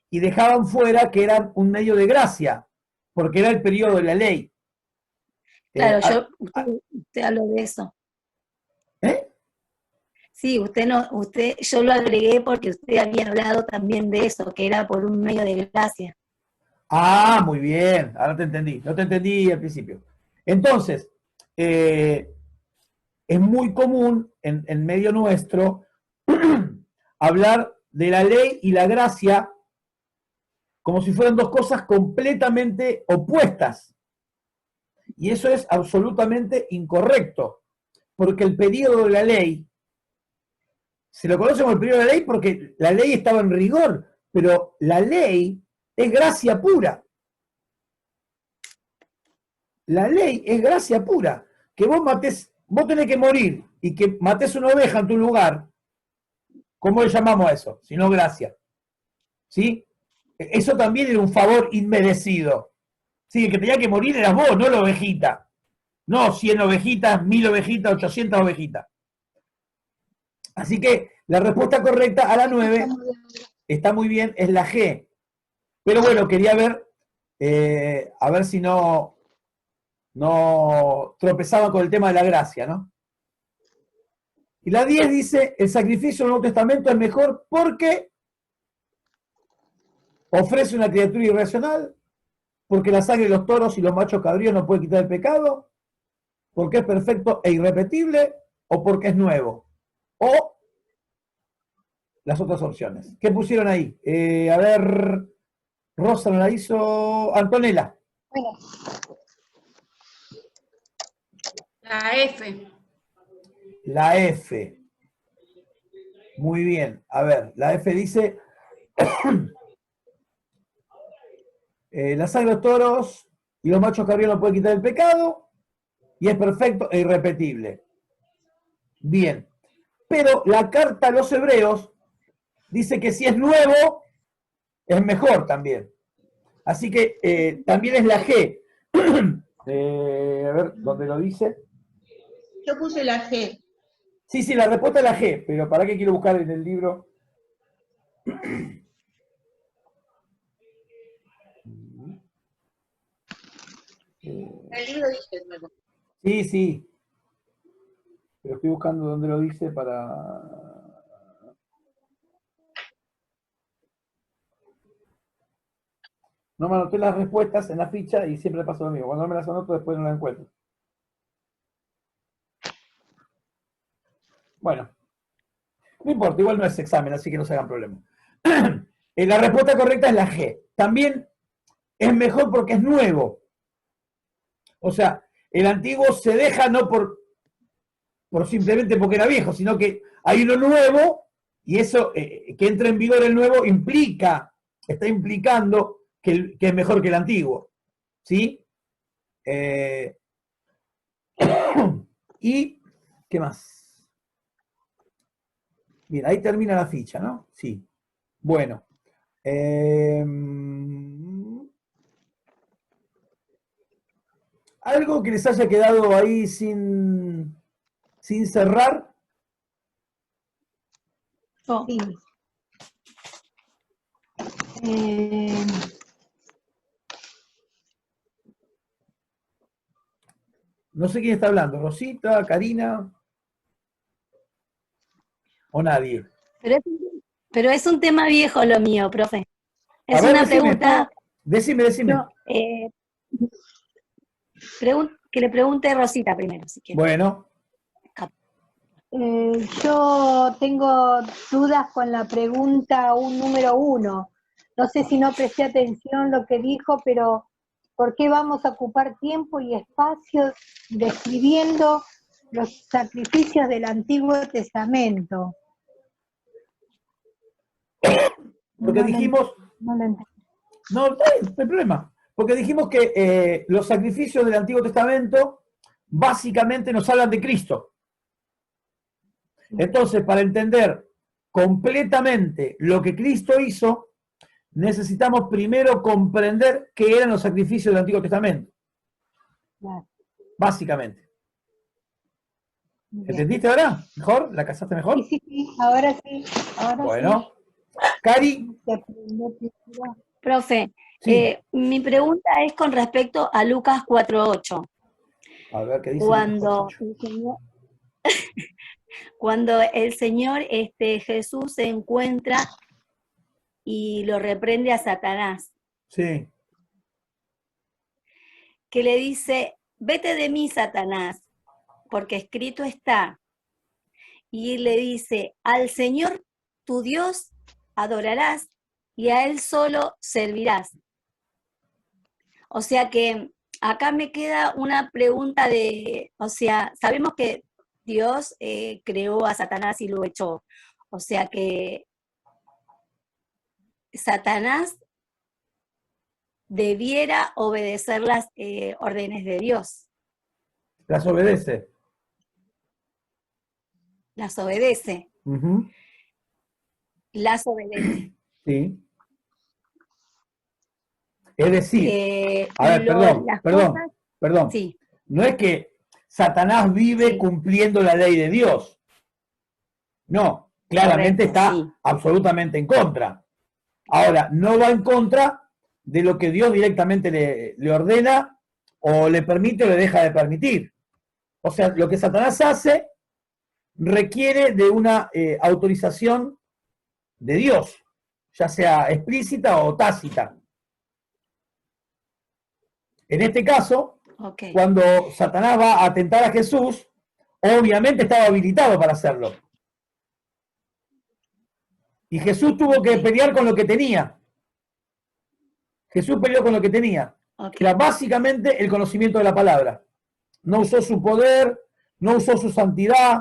Speaker 2: Y dejaban fuera que eran un medio de gracia, porque era el periodo de la ley.
Speaker 5: Claro, usted habló de eso.
Speaker 2: ¿Eh?
Speaker 5: Sí, yo lo agregué porque usted había hablado también de eso, que era por un medio de gracia.
Speaker 2: Ah, muy bien, ahora te entendí, no te entendí al principio. Entonces, es muy común en medio nuestro hablar de la ley y la gracia como si fueran dos cosas completamente opuestas. Y eso es absolutamente incorrecto, porque el periodo de la ley, se lo conoce como el periodo de la ley porque la ley estaba en rigor, pero la ley es gracia pura. La ley es gracia pura. Que vos matés, vos tenés que morir y que matés una oveja en tu lugar. ¿Cómo le llamamos a eso? Si no gracia. ¿Sí? Eso también era un favor inmerecido. Sí, el que tenía que morir eras vos, no la ovejita. No 100 ovejitas, 1000 ovejitas, 800 ovejitas. Así que la respuesta correcta a la 9 está muy bien, es la G. Pero bueno, quería ver, a ver si no tropezaban con el tema de la gracia, ¿no? Y la 10 dice, el sacrificio del Nuevo Testamento es mejor porque ofrece una criatura irracional, porque la sangre de los toros y los machos cabríos no puede quitar el pecado, porque es perfecto e irrepetible, o porque es nuevo. O las otras opciones. ¿Qué pusieron ahí? A ver, Rosa no la hizo, Antonella.
Speaker 1: Bueno,
Speaker 10: La F.
Speaker 2: La F. Muy bien. A ver, la F dice, la sangre de los toros y los machos cabríos no pueden quitar el pecado, y es perfecto e irrepetible. Bien. Pero la carta a los hebreos dice que si es nuevo, es mejor también. Así que también es la G. A ver, ¿dónde lo dice?
Speaker 7: Yo puse la G.
Speaker 2: Sí, sí, la respuesta es la G, pero ¿para qué quiero buscar en el libro?
Speaker 7: El libro dice nuevo.
Speaker 2: Sí, sí. Pero estoy buscando dónde lo dice para... No me anoté las respuestas en la ficha y siempre pasa lo mismo. Cuando no me las anoto, después no las encuentro. Bueno, no importa, igual no es examen, así que no se hagan problema. La respuesta correcta es la G. También es mejor porque es nuevo. O sea, el antiguo se deja no por simplemente porque era viejo, sino que hay uno nuevo y eso, que entre en vigor el nuevo, está implicando que es mejor que el antiguo. ¿Sí? ¿Y qué más? Bien, ahí termina la ficha, ¿no? Sí. Bueno. ¿Algo que les haya quedado ahí sin cerrar?
Speaker 1: Oh. Sí.
Speaker 2: No sé quién está hablando, Rosita, Karina o nadie.
Speaker 5: Pero es un tema viejo lo mío, profe. Es
Speaker 2: A ver,
Speaker 5: una
Speaker 2: decime.
Speaker 5: pregunta.
Speaker 2: Decime.
Speaker 5: No, que le pregunte Rosita primero, si quiere.
Speaker 2: Bueno.
Speaker 1: Yo tengo dudas con la pregunta número 1. No sé si no presté atención lo que dijo, pero ¿por qué vamos a ocupar tiempo y espacio describiendo los sacrificios del Antiguo Testamento?
Speaker 2: Porque dijimos...
Speaker 1: No lo entendí.
Speaker 2: No hay problema. Porque dijimos que los sacrificios del Antiguo Testamento básicamente nos hablan de Cristo. Entonces, para entender completamente lo que Cristo hizo, necesitamos primero comprender qué eran los sacrificios del Antiguo Testamento.
Speaker 1: Claro.
Speaker 2: Básicamente.
Speaker 1: Bien.
Speaker 2: ¿Entendiste ahora? ¿Mejor? ¿La casaste mejor?
Speaker 1: Sí, ahora sí.
Speaker 2: Bueno. Cari.
Speaker 5: Profe,
Speaker 2: Sí.
Speaker 5: mi pregunta es con respecto a Lucas 4:8.
Speaker 2: A ver qué dice.
Speaker 5: Cuando el Señor Jesús se encuentra y lo reprende a Satanás.
Speaker 2: Sí.
Speaker 5: Que le dice, vete de mí, Satanás, porque escrito está. Y le dice, al Señor tu Dios adorarás y a Él solo servirás. O sea que acá me queda una pregunta o sea, sabemos que Dios creó a Satanás y lo echó. O sea que Satanás debiera obedecer las órdenes de Dios.
Speaker 2: Las obedece.
Speaker 5: Las obedece.
Speaker 2: Ujú.
Speaker 5: Las obedece.
Speaker 2: Sí. Es decir, a ver,
Speaker 5: Las cosas,
Speaker 2: perdón.
Speaker 5: sí.
Speaker 2: No es que Satanás vive
Speaker 5: Sí.
Speaker 2: cumpliendo la ley de Dios. No, claramente
Speaker 5: Correcto,
Speaker 2: está
Speaker 5: sí.
Speaker 2: absolutamente en contra. Ahora, no va en contra de lo que Dios directamente le ordena o le permite o le deja de permitir. O sea, lo que Satanás hace requiere de una autorización de Dios, ya sea explícita o tácita. En este caso,
Speaker 5: Okay.
Speaker 2: cuando Satanás va a tentar a Jesús, obviamente estaba habilitado para hacerlo. Y Jesús tuvo que pelear con lo que tenía. Jesús peleó con lo que tenía.
Speaker 5: Okay.
Speaker 2: Era básicamente el conocimiento de la palabra. No usó su poder, no usó su santidad,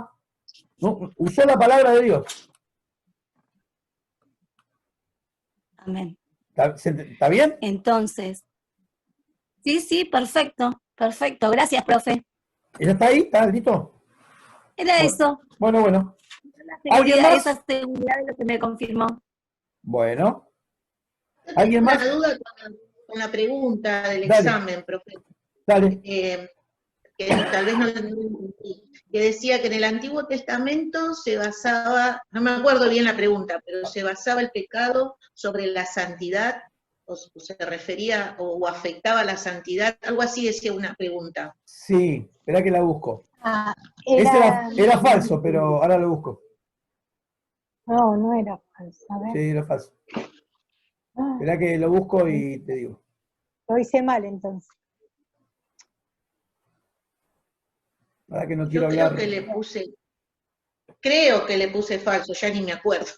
Speaker 2: no, usó la palabra de Dios.
Speaker 5: Amén.
Speaker 2: ¿Está bien?
Speaker 5: Entonces, sí, perfecto, perfecto. Gracias, profe.
Speaker 2: ¿Ella está ahí? ¿Está listo?
Speaker 5: Era eso.
Speaker 2: Bueno.
Speaker 5: ¿Alguien
Speaker 2: más?
Speaker 5: Esa seguridad de lo que me confirmó.
Speaker 2: Bueno.
Speaker 7: Yo
Speaker 2: ¿Alguien
Speaker 7: tengo
Speaker 2: más?
Speaker 7: una duda con la pregunta del
Speaker 2: Dale.
Speaker 7: examen, profe.
Speaker 2: Dale.
Speaker 7: Que tal vez no entendí. Que decía que en el Antiguo Testamento se basaba, no me acuerdo bien la pregunta, pero se basaba el pecado sobre la santidad, o se refería o afectaba la santidad, algo así decía una pregunta.
Speaker 2: Sí, espera que la busco.
Speaker 1: Era...
Speaker 2: Era falso, pero ahora lo busco.
Speaker 1: No, no era falso. A ver.
Speaker 2: Sí, era falso. Espera que lo busco y te digo.
Speaker 1: Lo hice mal entonces.
Speaker 2: Para que no quiero
Speaker 7: Yo creo
Speaker 2: hablar.
Speaker 7: creo que le puse falso, ya ni me acuerdo.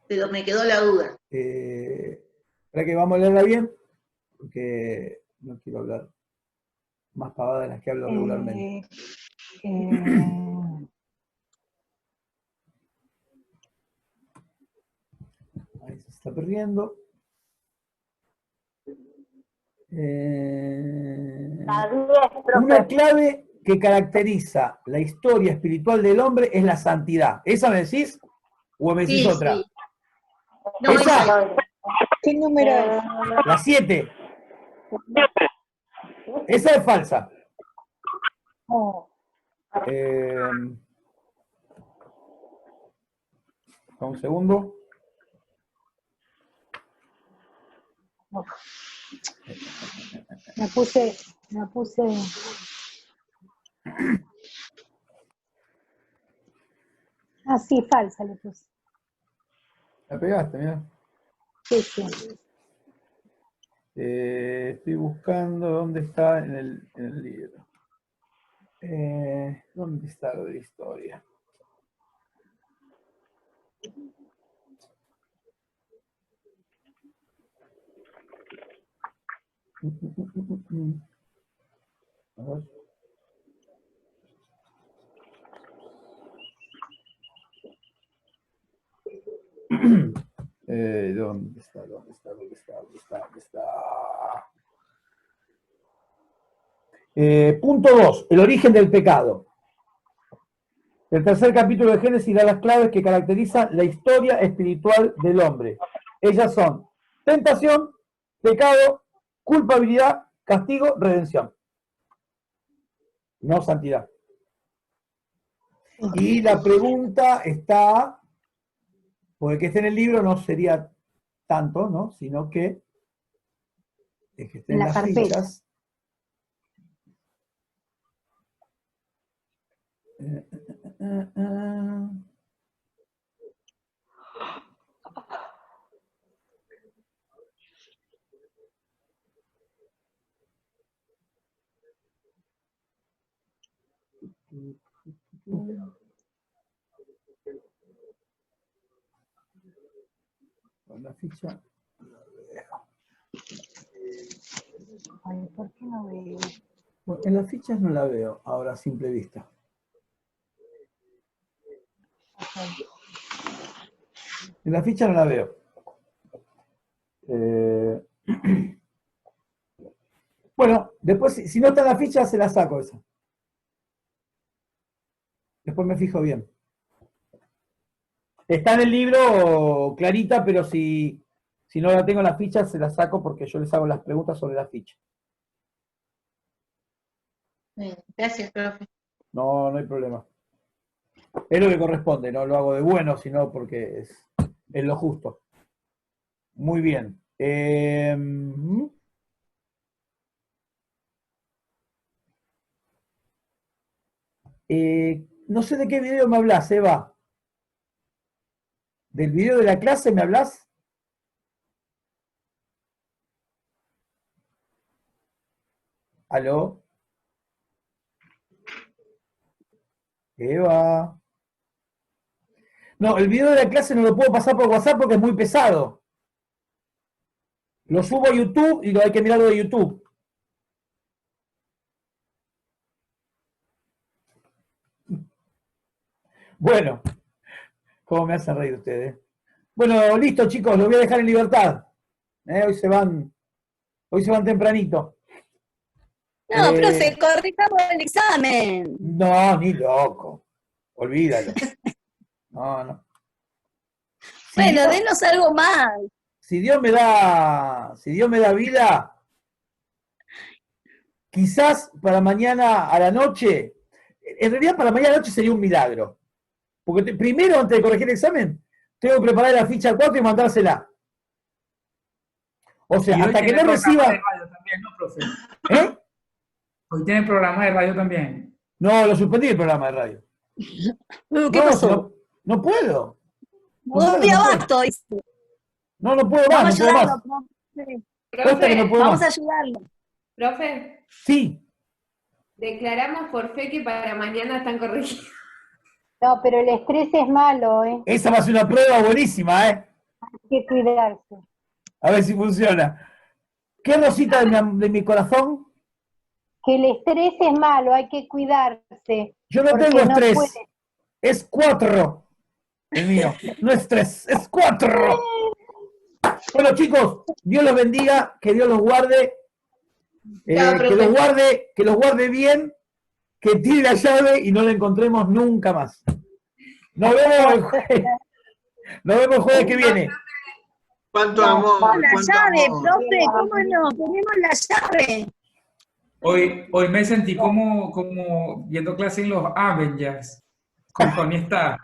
Speaker 7: Pero me quedó la duda.
Speaker 2: Espera que vamos a leerla bien, porque no quiero hablar más pavadas de las que hablo regularmente. Ahí se está perdiendo. Una clave que caracteriza la historia espiritual del hombre es la santidad. ¿Esa me decís? ¿O me decís otra?
Speaker 7: Sí. No,
Speaker 2: ¿Esa?
Speaker 1: ¿Qué número es?
Speaker 2: La 7. Esa es falsa.
Speaker 1: Oh.
Speaker 2: Un segundo.
Speaker 1: Me puse. Ah, sí, falsa le puse.
Speaker 2: La pegaste, mira.
Speaker 1: Sí, sí.
Speaker 2: Estoy buscando dónde está en el libro. ¿Dónde está lo de la historia? A ver. ¿Dónde está? Punto 2, el origen del pecado. El tercer capítulo de Génesis da las claves que caracterizan la historia espiritual del hombre. Ellas son tentación, pecado, culpabilidad, castigo, redención. No santidad. Y la pregunta está, porque que esté en el libro no sería tanto, ¿no? Sino que es que esté en las fichas. La ficha la veo.
Speaker 1: Ay, ¿por qué no veo?
Speaker 2: Bueno, en las fichas no la veo ahora a simple vista. En la ficha no la veo. Bueno, después, si no está en la ficha, se la saco esa. Después me fijo bien. Está en el libro clarita, pero si no la tengo en la ficha, se la saco porque yo les hago las preguntas sobre la ficha.
Speaker 7: Gracias, profe.
Speaker 2: No, no hay problema. Es lo que corresponde, no lo hago de bueno, sino porque es lo justo. Muy bien. No sé de qué video me hablas, Eva. ¿Del video de la clase me hablas? ¿Aló? Eva. No, el video de la clase no lo puedo pasar por WhatsApp porque es muy pesado. Lo subo a YouTube y hay que mirarlo de YouTube. Bueno, cómo me hacen reír ustedes. Bueno, listo, chicos, los voy a dejar en libertad. Hoy se van tempranito.
Speaker 5: No, profe, corrijamos el examen.
Speaker 2: No, ni loco. Olvídalo. No.
Speaker 5: Bueno, denos algo más.
Speaker 2: Si Dios me da vida, quizás para mañana a la noche, en realidad para mañana a la noche sería un milagro. Porque primero, antes de corregir el examen, tengo que preparar la ficha 4 y mandársela. O sea, hasta que no reciba...
Speaker 3: También, ¿no, profe? Hoy tiene programa de radio también.
Speaker 2: No, lo suspendí el programa de radio.
Speaker 5: ¿Qué pasó?
Speaker 2: No puedo.
Speaker 5: Un día basto.
Speaker 2: No puedo más,
Speaker 5: Vamos a ayudarlo, profe. Vamos a ayudarlo.
Speaker 8: Profe.
Speaker 2: Sí.
Speaker 8: Declaramos por fe que para mañana están corregidos.
Speaker 1: No, pero el estrés es malo, ¿eh?
Speaker 2: Esa va a ser una prueba buenísima, ¿eh?
Speaker 1: Hay que cuidarse.
Speaker 2: A ver si funciona. ¿Qué Rosita de mi corazón?
Speaker 1: Que el estrés es malo, hay que cuidarse.
Speaker 2: Yo no tengo estrés. Es 4. El mío. No es 3, es 4. Bueno, chicos, Dios los bendiga, que Dios los guarde. Que los guarde bien, que tire la llave y no la encontremos nunca más. Nos vemos el jueves que viene.
Speaker 4: ¿Cuánto amor?
Speaker 5: La llave, profe, ¿cómo no? Tenemos la llave.
Speaker 3: Hoy me sentí como viendo clase en los Avengers, con Tony Stark.